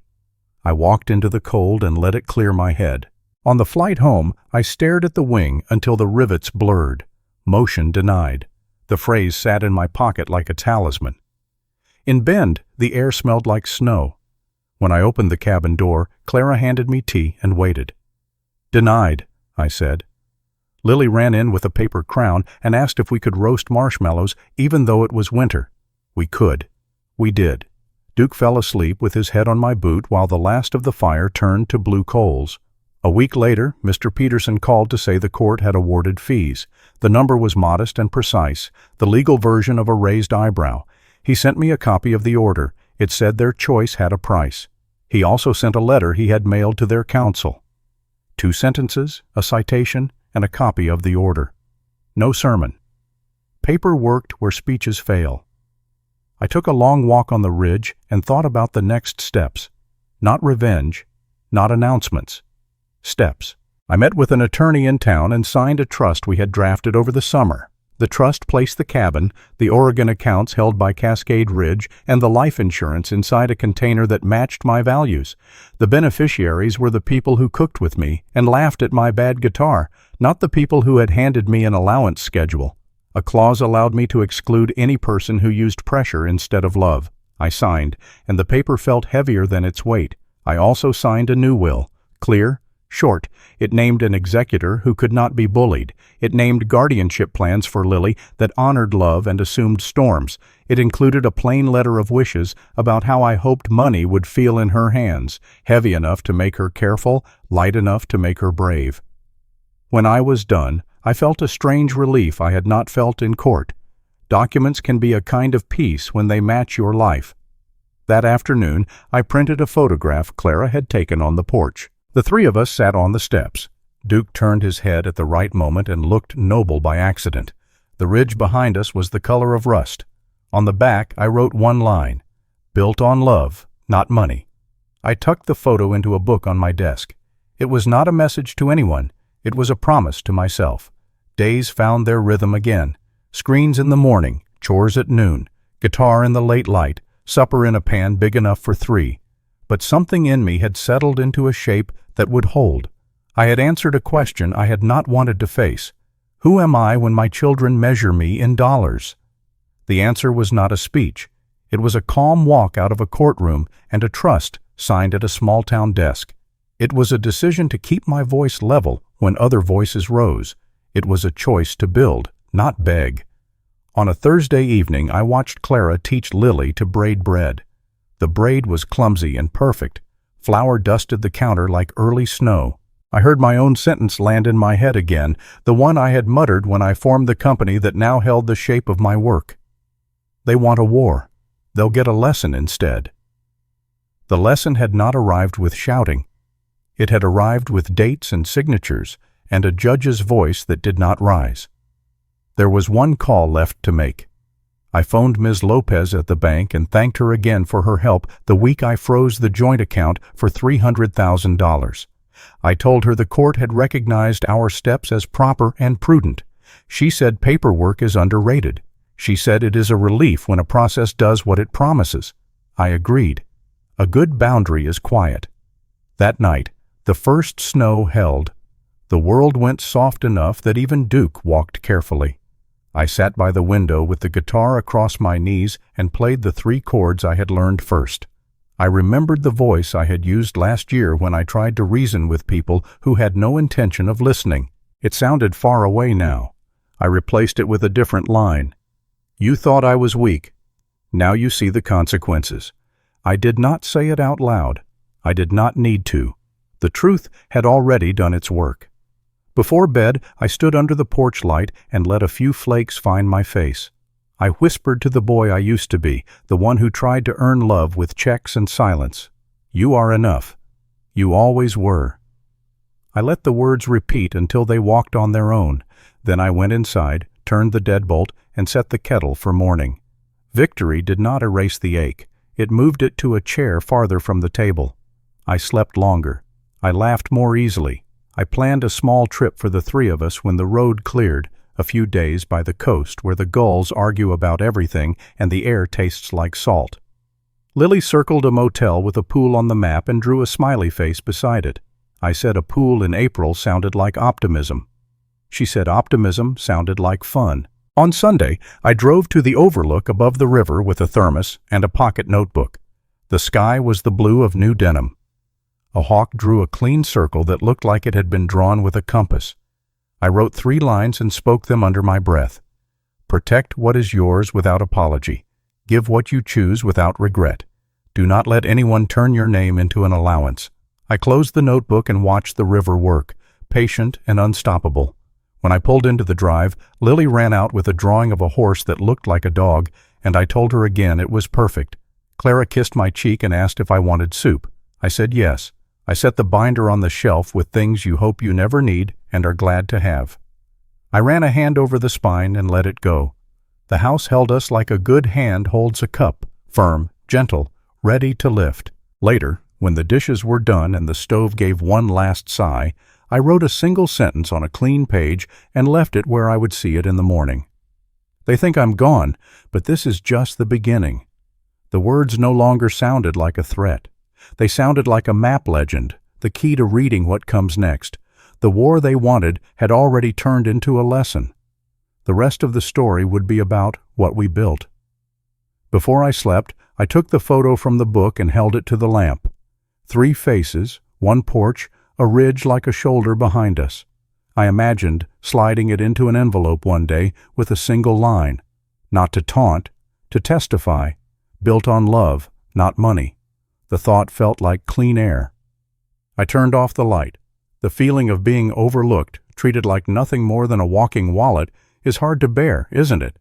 I walked into the cold and let it clear my head. On the flight home, I stared at the wing until the rivets blurred. Motion denied. The phrase sat in my pocket like a talisman. In Bend, the air smelled like snow. When I opened the cabin door, Clara handed me tea and waited. "Denied," I said. Lily ran in with a paper crown and asked if we could roast marshmallows even though it was winter. We could. We did. Duke fell asleep with his head on my boot while the last of the fire turned to blue coals. A week later, Mr. Peterson called to say the court had awarded fees. The number was modest and precise, the legal version of a raised eyebrow. He sent me a copy of the order. It said their choice had a price. He also sent a letter he had mailed to their counsel. 2 sentences, a citation, and a copy of the order. No sermon. Paper worked where speeches fail. I took a long walk on the ridge and thought about the next steps. Not revenge, not announcements. Steps. I met with an attorney in town and signed a trust we had drafted over the summer. The trust placed the cabin, the Oregon accounts held by Cascade Ridge, and the life insurance inside a container that matched my values. The beneficiaries were the people who cooked with me and laughed at my bad guitar, not the people who had handed me an allowance schedule. A clause allowed me to exclude any person who used pressure instead of love. I signed, and the paper felt heavier than its weight. I also signed a new will. Clear, short. It named an executor who could not be bullied. It named guardianship plans for Lily that honored love and assumed storms. It included a plain letter of wishes about how I hoped money would feel in her hands, heavy enough to make her careful, light enough to make her brave. When I was done, I felt a strange relief I had not felt in court. Documents can be a kind of peace when they match your life. That afternoon, I printed a photograph Clara had taken on the porch. The three of us sat on the steps. Duke turned his head at the right moment and looked noble by accident. The ridge behind us was the color of rust. On the back, I wrote one line, "Built on love, not money." I tucked the photo into a book on my desk. It was not a message to anyone. It was a promise to myself. Days found their rhythm again. Screens in the morning, chores at noon, guitar in the late light, supper in a pan big enough for three. But something in me had settled into a shape that would hold. I had answered a question I had not wanted to face. Who am I when my children measure me in dollars? The answer was not a speech. It was a calm walk out of a courtroom and a trust signed at a small-town desk. It was a decision to keep my voice level when other voices rose. It was a choice to build, not beg. On a Thursday evening, I watched Clara teach Lily to braid bread. The braid was clumsy and perfect. Flour dusted the counter like early snow. I heard my own sentence land in my head again, the one I had muttered when I formed the company that now held the shape of my work. They want a war. They'll get a lesson instead. The lesson had not arrived with shouting. It had arrived with dates and signatures and a judge's voice that did not rise. There was one call left to make. I phoned Ms. Lopez at the bank and thanked her again for her help the week I froze the joint account for $300,000. I told her the court had recognized our steps as proper and prudent. She said paperwork is underrated. She said it is a relief when a process does what it promises. I agreed. A good boundary is quiet. That night, the first snow held. The world went soft enough that even Duke walked carefully. I sat by the window with the guitar across my knees and played the 3 chords I had learned first. I remembered the voice I had used last year when I tried to reason with people who had no intention of listening. It sounded far away now. I replaced it with a different line. You thought I was weak. Now you see the consequences. I did not say it out loud. I did not need to. The truth had already done its work. Before bed, I stood under the porch light and let a few flakes find my face. I whispered to the boy I used to be, the one who tried to earn love with checks and silence. You are enough. You always were. I let the words repeat until they walked on their own. Then I went inside, turned the deadbolt, and set the kettle for morning. Victory did not erase the ache. It moved it to a chair farther from the table. I slept longer. I laughed more easily. I planned a small trip for the 3 of us when the road cleared, a few days by the coast where the gulls argue about everything and the air tastes like salt. Lily circled a motel with a pool on the map and drew a smiley face beside it. I said a pool in April sounded like optimism. She said optimism sounded like fun. On Sunday, I drove to the overlook above the river with a thermos and a pocket notebook. The sky was the blue of new denim. A hawk drew a clean circle that looked like it had been drawn with a compass. I wrote 3 lines and spoke them under my breath. Protect what is yours without apology. Give what you choose without regret. Do not let anyone turn your name into an allowance. I closed the notebook and watched the river work, patient and unstoppable. When I pulled into the drive, Lily ran out with a drawing of a horse that looked like a dog, and I told her again it was perfect. Clara kissed my cheek and asked if I wanted soup. I said yes. I set the binder on the shelf with things you hope you never need and are glad to have. I ran a hand over the spine and let it go. The house held us like a good hand holds a cup, firm, gentle, ready to lift. Later, when the dishes were done and the stove gave one last sigh, I wrote a single sentence on a clean page and left it where I would see it in the morning. They think I'm gone, but this is just the beginning. The words no longer sounded like a threat. They sounded like a map legend, the key to reading what comes next. The war they wanted had already turned into a lesson. The rest of the story would be about what we built. Before I slept, I took the photo from the book and held it to the lamp. 3 faces, 1 porch, a ridge like a shoulder behind us. I imagined sliding it into an envelope one day with a single line, not to taunt, to testify, built on love, not money. The thought felt like clean air. I turned off the light. The feeling of being overlooked, treated like nothing more than a walking wallet, is hard to bear, isn't it?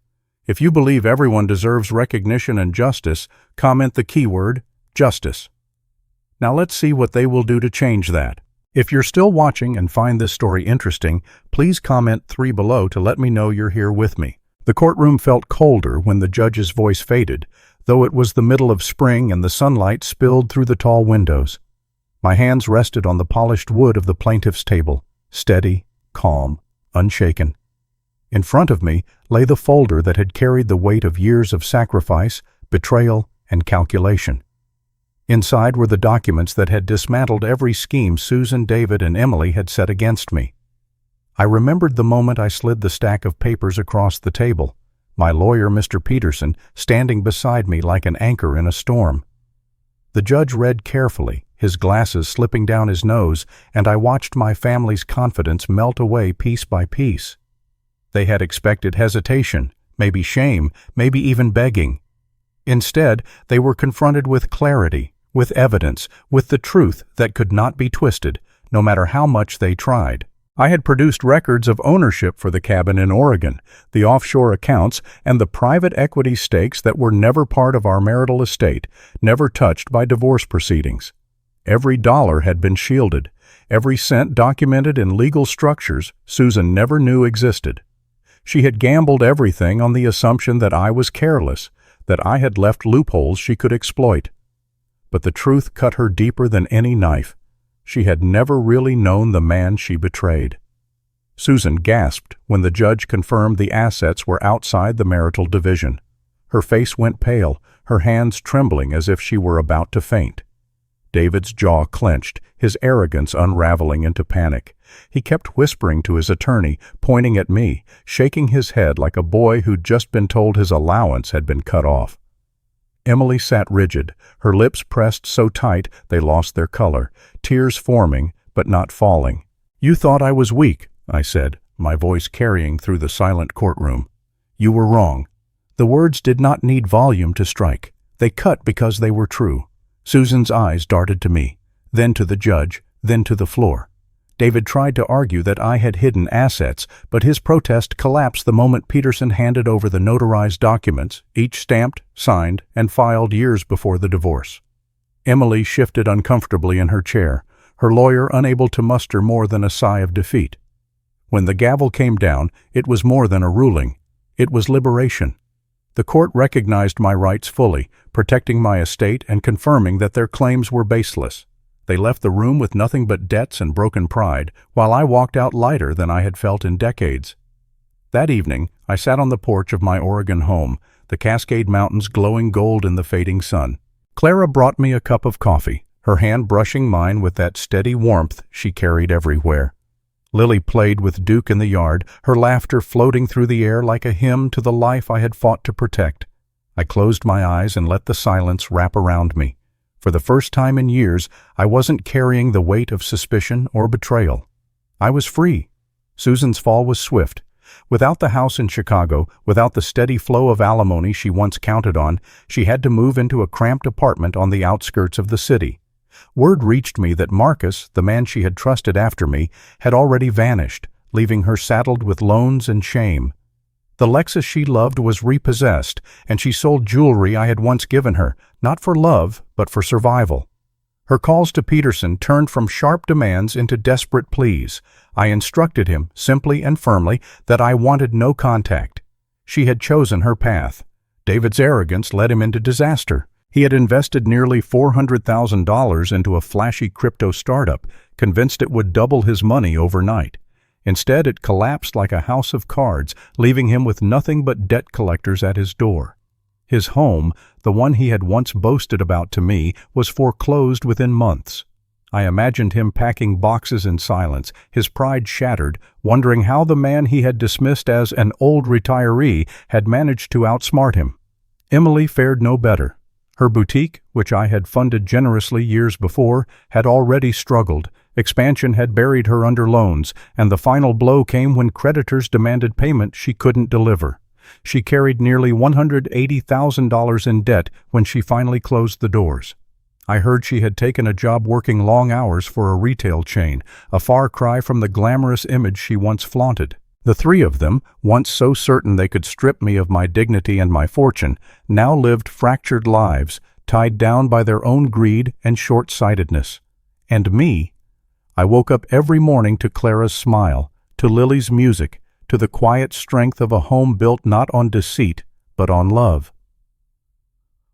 If you believe everyone deserves recognition and justice, comment the keyword, justice. Now let's see what they will do to change that. If you're still watching and find this story interesting, please comment 3 below to let me know you're here with me. The courtroom felt colder when the judge's voice faded, though it was the middle of spring and the sunlight spilled through the tall windows. My hands rested on the polished wood of the plaintiff's table, steady, calm, unshaken. In front of me lay the folder that had carried the weight of years of sacrifice, betrayal, and calculation. Inside were the documents that had dismantled every scheme Susan, David, and Emily had set against me. I remembered the moment I slid the stack of papers across the table, my lawyer, Mr. Peterson, standing beside me like an anchor in a storm. The judge read carefully, his glasses slipping down his nose, and I watched my family's confidence melt away piece by piece. They had expected hesitation, maybe shame, maybe even begging. Instead, they were confronted with clarity, with evidence, with the truth that could not be twisted, no matter how much they tried. I had produced records of ownership for the cabin in Oregon, the offshore accounts, and the private equity stakes that were never part of our marital estate, never touched by divorce proceedings. Every dollar had been shielded, every cent documented in legal structures Susan never knew existed. She had gambled everything on the assumption that I was careless, that I had left loopholes she could exploit. But the truth cut her deeper than any knife. She had never really known the man she betrayed. Susan gasped when the judge confirmed the assets were outside the marital division. Her face went pale, her hands trembling as if she were about to faint. David's jaw clenched, his arrogance unraveling into panic. He kept whispering to his attorney, pointing at me, shaking his head like a boy who'd just been told his allowance had been cut off. Emily sat rigid, her lips pressed so tight they lost their color, tears forming but not falling. "You thought I was weak," I said, my voice carrying through the silent courtroom. "You were wrong." The words did not need volume to strike. They cut because they were true. Susan's eyes darted to me, then to the judge, then to the floor. David tried to argue that I had hidden assets, but his protest collapsed the moment Peterson handed over the notarized documents, each stamped, signed, and filed years before the divorce. Emily shifted uncomfortably in her chair, her lawyer unable to muster more than a sigh of defeat. When the gavel came down, it was more than a ruling. It was liberation. The court recognized my rights fully, protecting my estate and confirming that their claims were baseless. They left the room with nothing but debts and broken pride, while I walked out lighter than I had felt in decades. That evening, I sat on the porch of my Oregon home, the Cascade Mountains glowing gold in the fading sun. Clara brought me a cup of coffee, her hand brushing mine with that steady warmth she carried everywhere. Lily played with Duke in the yard, her laughter floating through the air like a hymn to the life I had fought to protect. I closed my eyes and let the silence wrap around me. For the first time in years, I wasn't carrying the weight of suspicion or betrayal. I was free. Susan's fall was swift. Without the house in Chicago, without the steady flow of alimony she once counted on, she had to move into a cramped apartment on the outskirts of the city. Word reached me that Marcus, the man she had trusted after me, had already vanished, leaving her saddled with loans and shame. The Lexus she loved was repossessed, and she sold jewelry I had once given her, not for love, but for survival. Her calls to Peterson turned from sharp demands into desperate pleas. I instructed him, simply and firmly, that I wanted no contact. She had chosen her path. David's arrogance led him into disaster. He had invested nearly $400,000 into a flashy crypto startup, convinced it would double his money overnight. Instead, it collapsed like a house of cards, leaving him with nothing but debt collectors at his door. His home, the one he had once boasted about to me, was foreclosed within months. I imagined him packing boxes in silence, his pride shattered, wondering how the man he had dismissed as an old retiree had managed to outsmart him. Emily fared no better. Her boutique, which I had funded generously years before, had already struggled. Expansion had buried her under loans, and the final blow came when creditors demanded payment she couldn't deliver. She carried nearly $180,000 in debt when she finally closed the doors. I heard she had taken a job working long hours for a retail chain, a far cry from the glamorous image she once flaunted. The three of them, once so certain they could strip me of my dignity and my fortune, now lived fractured lives, tied down by their own greed and short-sightedness. And me? I woke up every morning to Clara's smile, to Lily's music, to the quiet strength of a home built not on deceit, but on love.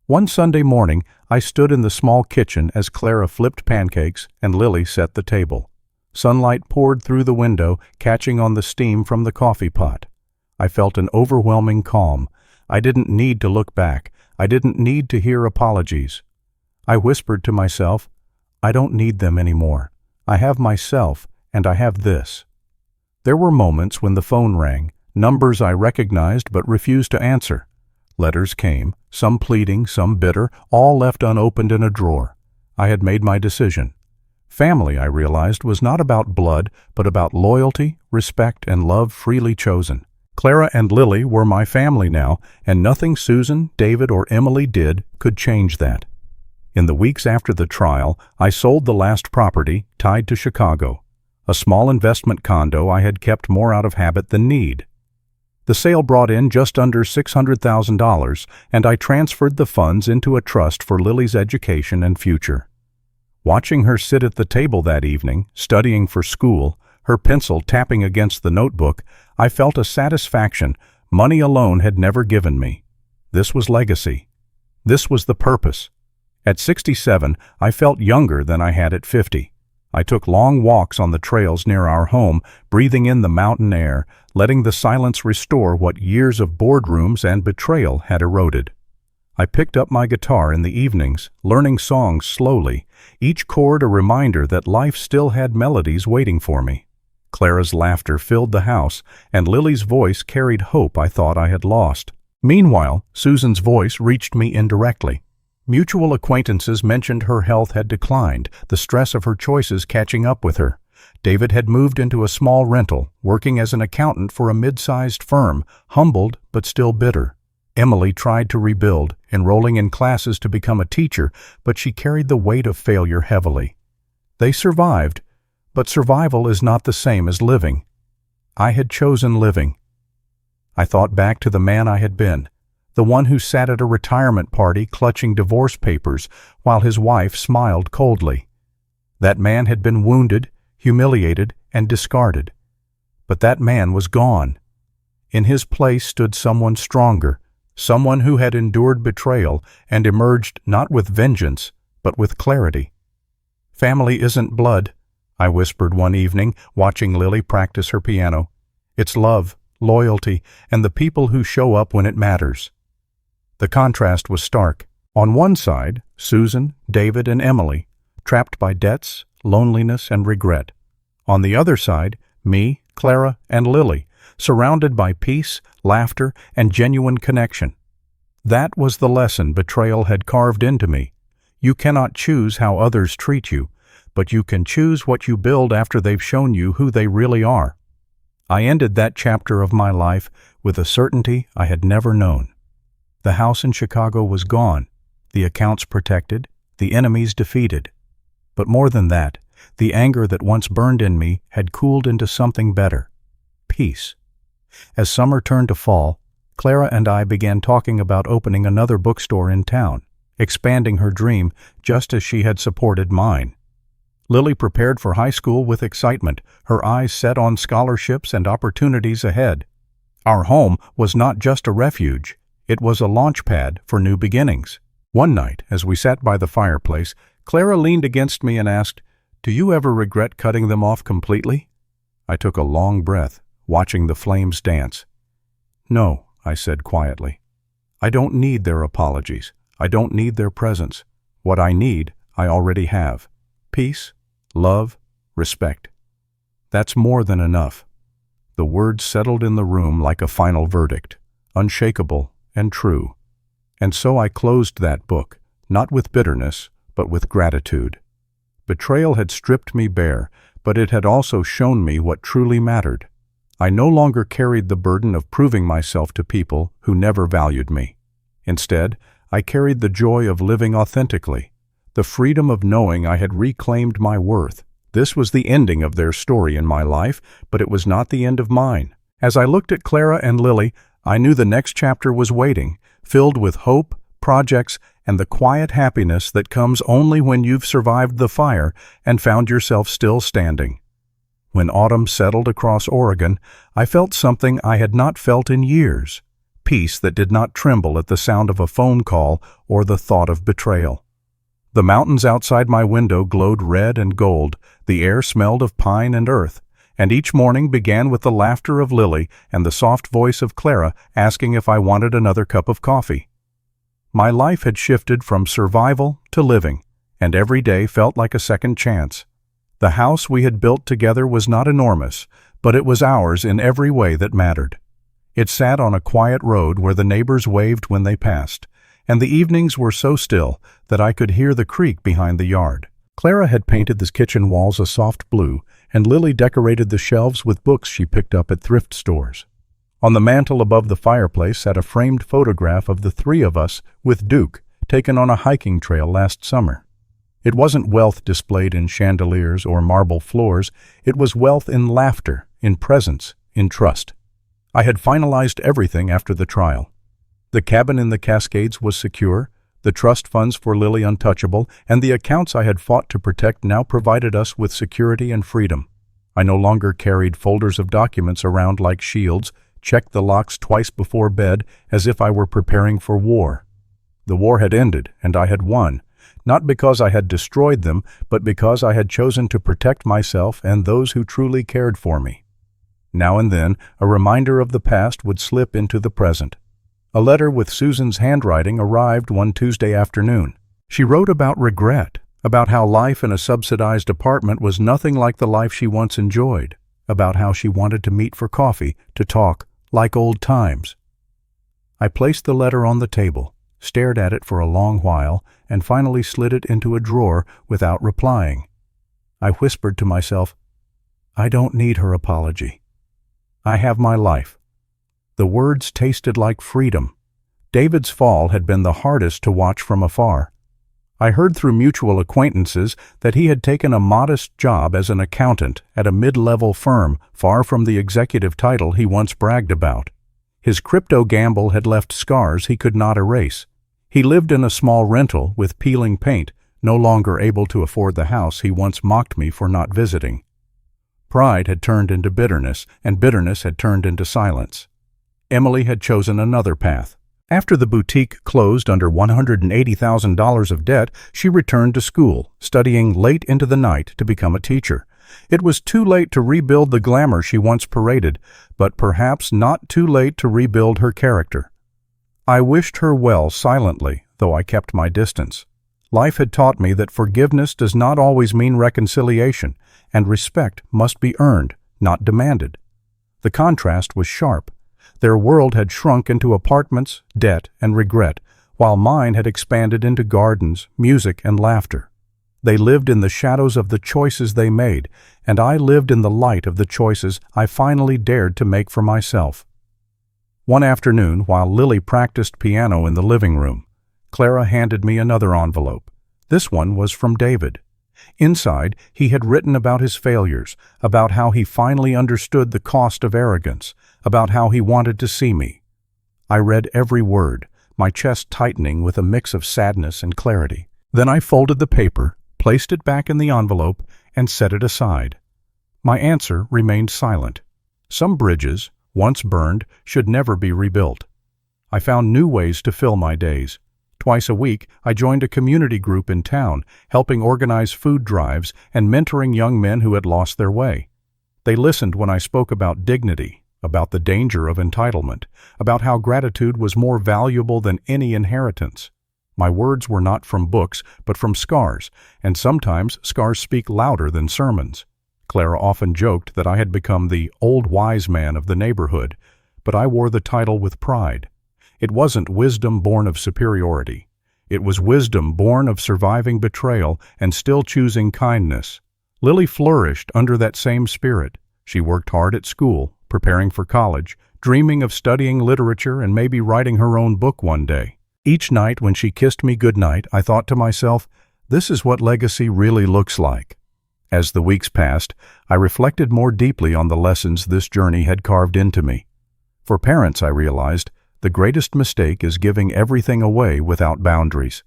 One Sunday morning, I stood in the small kitchen as Clara flipped pancakes and Lily set the table. Sunlight poured through the window, catching on the steam from the coffee pot. I felt an overwhelming calm. I didn't need to look back. I didn't need to hear apologies. I whispered to myself, I don't need them anymore. I have myself, and I have this. There were moments when the phone rang, numbers I recognized but refused to answer. Letters came, some pleading, some bitter, all left unopened in a drawer. I had made my decision. Family, I realized, was not about blood, but about loyalty, respect, and love freely chosen. Clara and Lily were my family now, and nothing Susan, David, or Emily did could change that. In the weeks after the trial, I sold the last property, tied to Chicago, a small investment condo I had kept more out of habit than need. The sale brought in just under $600,000, and I transferred the funds into a trust for Lily's education and future. Watching her sit at the table that evening, studying for school, her pencil tapping against the notebook, I felt a satisfaction money alone had never given me. This was legacy. This was the purpose. At 67, I felt younger than I had at 50. I took long walks on the trails near our home, breathing in the mountain air, letting the silence restore what years of boardrooms and betrayal had eroded. I picked up my guitar in the evenings, learning songs slowly, each chord a reminder that life still had melodies waiting for me. Clara's laughter filled the house, and Lily's voice carried hope I thought I had lost. Meanwhile, Susan's voice reached me indirectly. Mutual acquaintances mentioned her health had declined, the stress of her choices catching up with her. David had moved into a small rental, working as an accountant for a mid-sized firm, humbled but still bitter. Emily tried to rebuild, enrolling in classes to become a teacher, but she carried the weight of failure heavily. They survived, but survival is not the same as living. I had chosen living. I thought back to the man I had been, the one who sat at a retirement party clutching divorce papers while his wife smiled coldly. That man had been wounded, humiliated, and discarded. But that man was gone. In his place stood someone stronger, someone who had endured betrayal and emerged not with vengeance, but with clarity. Family isn't blood, I whispered one evening, watching Lily practice her piano. It's love, loyalty, and the people who show up when it matters. The contrast was stark. On one side, Susan, David, and Emily, trapped by debts, loneliness, and regret. On the other side, me, Clara, and Lily, surrounded by peace, laughter, and genuine connection. That was the lesson betrayal had carved into me. You cannot choose how others treat you, but you can choose what you build after they've shown you who they really are. I ended that chapter of my life with a certainty I had never known. The house in Chicago was gone, the accounts protected, the enemies defeated. But more than that, the anger that once burned in me had cooled into something better: peace. As summer turned to fall, Clara and I began talking about opening another bookstore in town, expanding her dream just as she had supported mine. Lily prepared for high school with excitement, her eyes set on scholarships and opportunities ahead. Our home was not just a refuge. It was a launch pad for new beginnings. One night, as we sat by the fireplace, Clara leaned against me and asked, "Do you ever regret cutting them off completely?" I took a long breath, watching the flames dance. "No," I said quietly. "I don't need their apologies. I don't need their presence. What I need, I already have. Peace, love, respect. That's more than enough." The words settled in the room like a final verdict, unshakable and true. And so I closed that book, not with bitterness, but with gratitude. Betrayal had stripped me bare, but it had also shown me what truly mattered. I no longer carried the burden of proving myself to people who never valued me. Instead, I carried the joy of living authentically, the freedom of knowing I had reclaimed my worth. This was the ending of their story in my life, but it was not the end of mine. As I looked at Clara and Lily, I knew the next chapter was waiting, filled with hope, projects, and the quiet happiness that comes only when you've survived the fire and found yourself still standing. When autumn settled across Oregon, I felt something I had not felt in years, peace that did not tremble at the sound of a phone call or the thought of betrayal. The mountains outside my window glowed red and gold, the air smelled of pine and earth, and each morning began with the laughter of Lily and the soft voice of Clara asking if I wanted another cup of coffee. My life had shifted from survival to living, and every day felt like a second chance. The house we had built together was not enormous, but it was ours in every way that mattered. It sat on a quiet road where the neighbors waved when they passed, and the evenings were so still that I could hear the creek behind the yard. Clara had painted the kitchen walls a soft blue, and Lily decorated the shelves with books she picked up at thrift stores. On the mantel above the fireplace sat a framed photograph of the three of us with Duke, taken on a hiking trail last summer. It wasn't wealth displayed in chandeliers or marble floors, it was wealth in laughter, in presence, in trust. I had finalized everything after the trial. The cabin in the Cascades was secure, the trust funds for Lily untouchable, and the accounts I had fought to protect now provided us with security and freedom. I no longer carried folders of documents around like shields, checked the locks twice before bed as if I were preparing for war. The war had ended, and I had won, not because I had destroyed them, but because I had chosen to protect myself and those who truly cared for me. Now and then, a reminder of the past would slip into the present. A letter with Susan's handwriting arrived one Tuesday afternoon. She wrote about regret, about how life in a subsidized apartment was nothing like the life she once enjoyed, about how she wanted to meet for coffee, to talk, like old times. I placed the letter on the table, stared at it for a long while, and finally slid it into a drawer without replying. I whispered to myself, "I don't need her apology. I have my life." The words tasted like freedom. David's fall had been the hardest to watch from afar. I heard through mutual acquaintances that he had taken a modest job as an accountant at a mid-level firm far from the executive title he once bragged about. His crypto gamble had left scars he could not erase. He lived in a small rental with peeling paint, no longer able to afford the house he once mocked me for not visiting. Pride had turned into bitterness, and bitterness had turned into silence. Emily had chosen another path. After the boutique closed under $180,000 of debt, she returned to school, studying late into the night to become a teacher. It was too late to rebuild the glamour she once paraded, but perhaps not too late to rebuild her character. I wished her well silently, though I kept my distance. Life had taught me that forgiveness does not always mean reconciliation, and respect must be earned, not demanded. The contrast was sharp. Their world had shrunk into apartments, debt, and regret, while mine had expanded into gardens, music, and laughter. They lived in the shadows of the choices they made, and I lived in the light of the choices I finally dared to make for myself. One afternoon, while Lily practiced piano in the living room, Clara handed me another envelope. This one was from David. Inside, he had written about his failures, about how he finally understood the cost of arrogance, about how he wanted to see me. I read every word, my chest tightening with a mix of sadness and clarity. Then I folded the paper, placed it back in the envelope, and set it aside. My answer remained silent. Some bridges, once burned, should never be rebuilt. I found new ways to fill my days, Twice a week, I joined a community group in town, helping organize food drives and mentoring young men who had lost their way. They listened when I spoke about dignity, about the danger of entitlement, about how gratitude was more valuable than any inheritance. My words were not from books, but from scars, and sometimes scars speak louder than sermons. Clara often joked that I had become the old wise man of the neighborhood, but I wore the title with pride. It wasn't wisdom born of superiority. It was wisdom born of surviving betrayal and still choosing kindness. Lily flourished under that same spirit. She worked hard at school, preparing for college, dreaming of studying literature and maybe writing her own book one day. Each night when she kissed me goodnight, I thought to myself, this is what legacy really looks like. As the weeks passed, I reflected more deeply on the lessons this journey had carved into me. For parents, I realized, the greatest mistake is giving everything away without boundaries.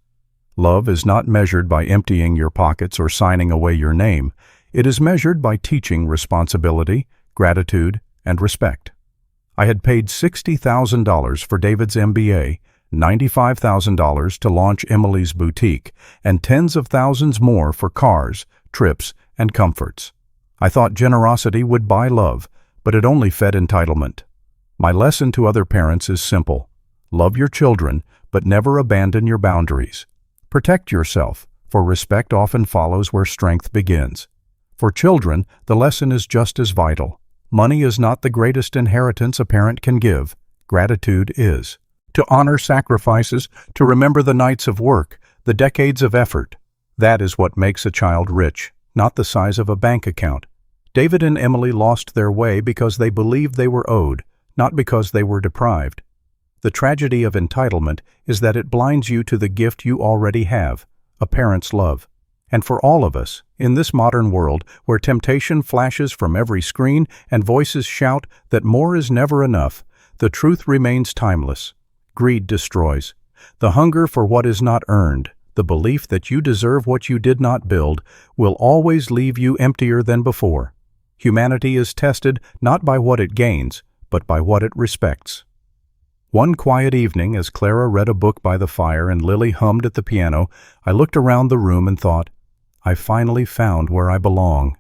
Love is not measured by emptying your pockets or signing away your name. It is measured by teaching responsibility, gratitude, and respect. I had paid $60,000 for David's MBA, $95,000 to launch Emily's boutique, and tens of thousands more for cars, trips, and comforts. I thought generosity would buy love, but it only fed entitlement. My lesson to other parents is simple. Love your children, but never abandon your boundaries. Protect yourself, for respect often follows where strength begins. For children, the lesson is just as vital. Money is not the greatest inheritance a parent can give. Gratitude is. To honor sacrifices, to remember the nights of work, the decades of effort. That is what makes a child rich, not the size of a bank account. David and Emily lost their way because they believed they were owed, not because they were deprived. The tragedy of entitlement is that it blinds you to the gift you already have, a parent's love. And for all of us, in this modern world where temptation flashes from every screen and voices shout that more is never enough, the truth remains timeless. Greed destroys. The hunger for what is not earned, the belief that you deserve what you did not build, will always leave you emptier than before. Humanity is tested not by what it gains, but by what it respects. One quiet evening, as Clara read a book by the fire and Lily hummed at the piano, I looked around the room and thought, I finally found where I belong.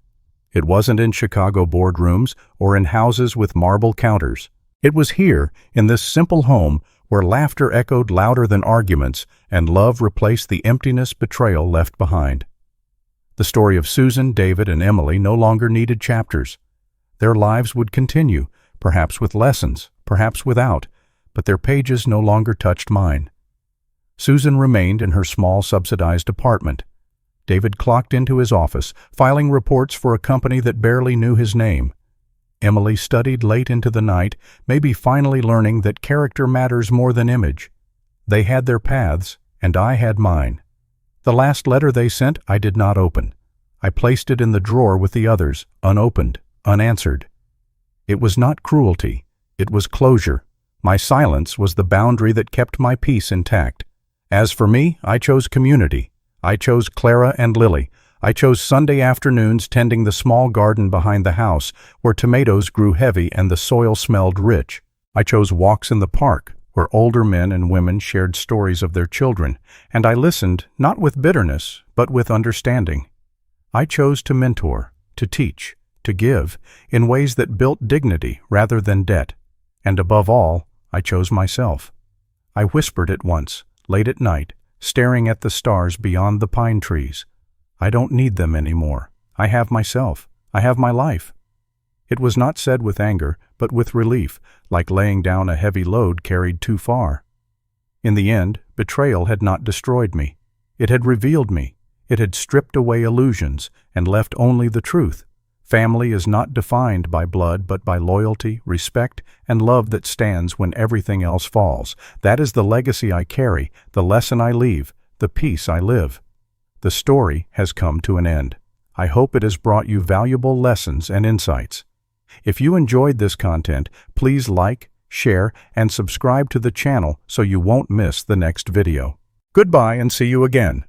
It wasn't in Chicago boardrooms or in houses with marble counters. It was here, in this simple home, where laughter echoed louder than arguments and love replaced the emptiness betrayal left behind. The story of Susan, David, and Emily no longer needed chapters. Their lives would continue, perhaps with lessons, perhaps without, but their pages no longer touched mine. Susan remained in her small subsidized apartment. David clocked into his office, filing reports for a company that barely knew his name. Emily studied late into the night, maybe finally learning that character matters more than image. They had their paths, and I had mine. The last letter they sent I did not open. I placed it in the drawer with the others, unopened, unanswered. It was not cruelty. It was closure. My silence was the boundary that kept my peace intact. As for me, I chose community. I chose Clara and Lily. I chose Sunday afternoons tending the small garden behind the house, where tomatoes grew heavy and the soil smelled rich. I chose walks in the park, where older men and women shared stories of their children, and I listened not with bitterness, but with understanding. I chose to mentor, to teach, to give, in ways that built dignity rather than debt. And above all, I chose myself. I whispered it once, late at night, staring at the stars beyond the pine trees. I don't need them anymore. I have myself. I have my life. It was not said with anger, but with relief, like laying down a heavy load carried too far. In the end, betrayal had not destroyed me. It had revealed me. It had stripped away illusions and left only the truth. Family is not defined by blood, but by loyalty, respect, and love that stands when everything else falls. That is the legacy I carry, the lesson I leave, the peace I live. The story has come to an end. I hope it has brought you valuable lessons and insights. If you enjoyed this content, please like, share, and subscribe to the channel so you won't miss the next video. Goodbye and see you again.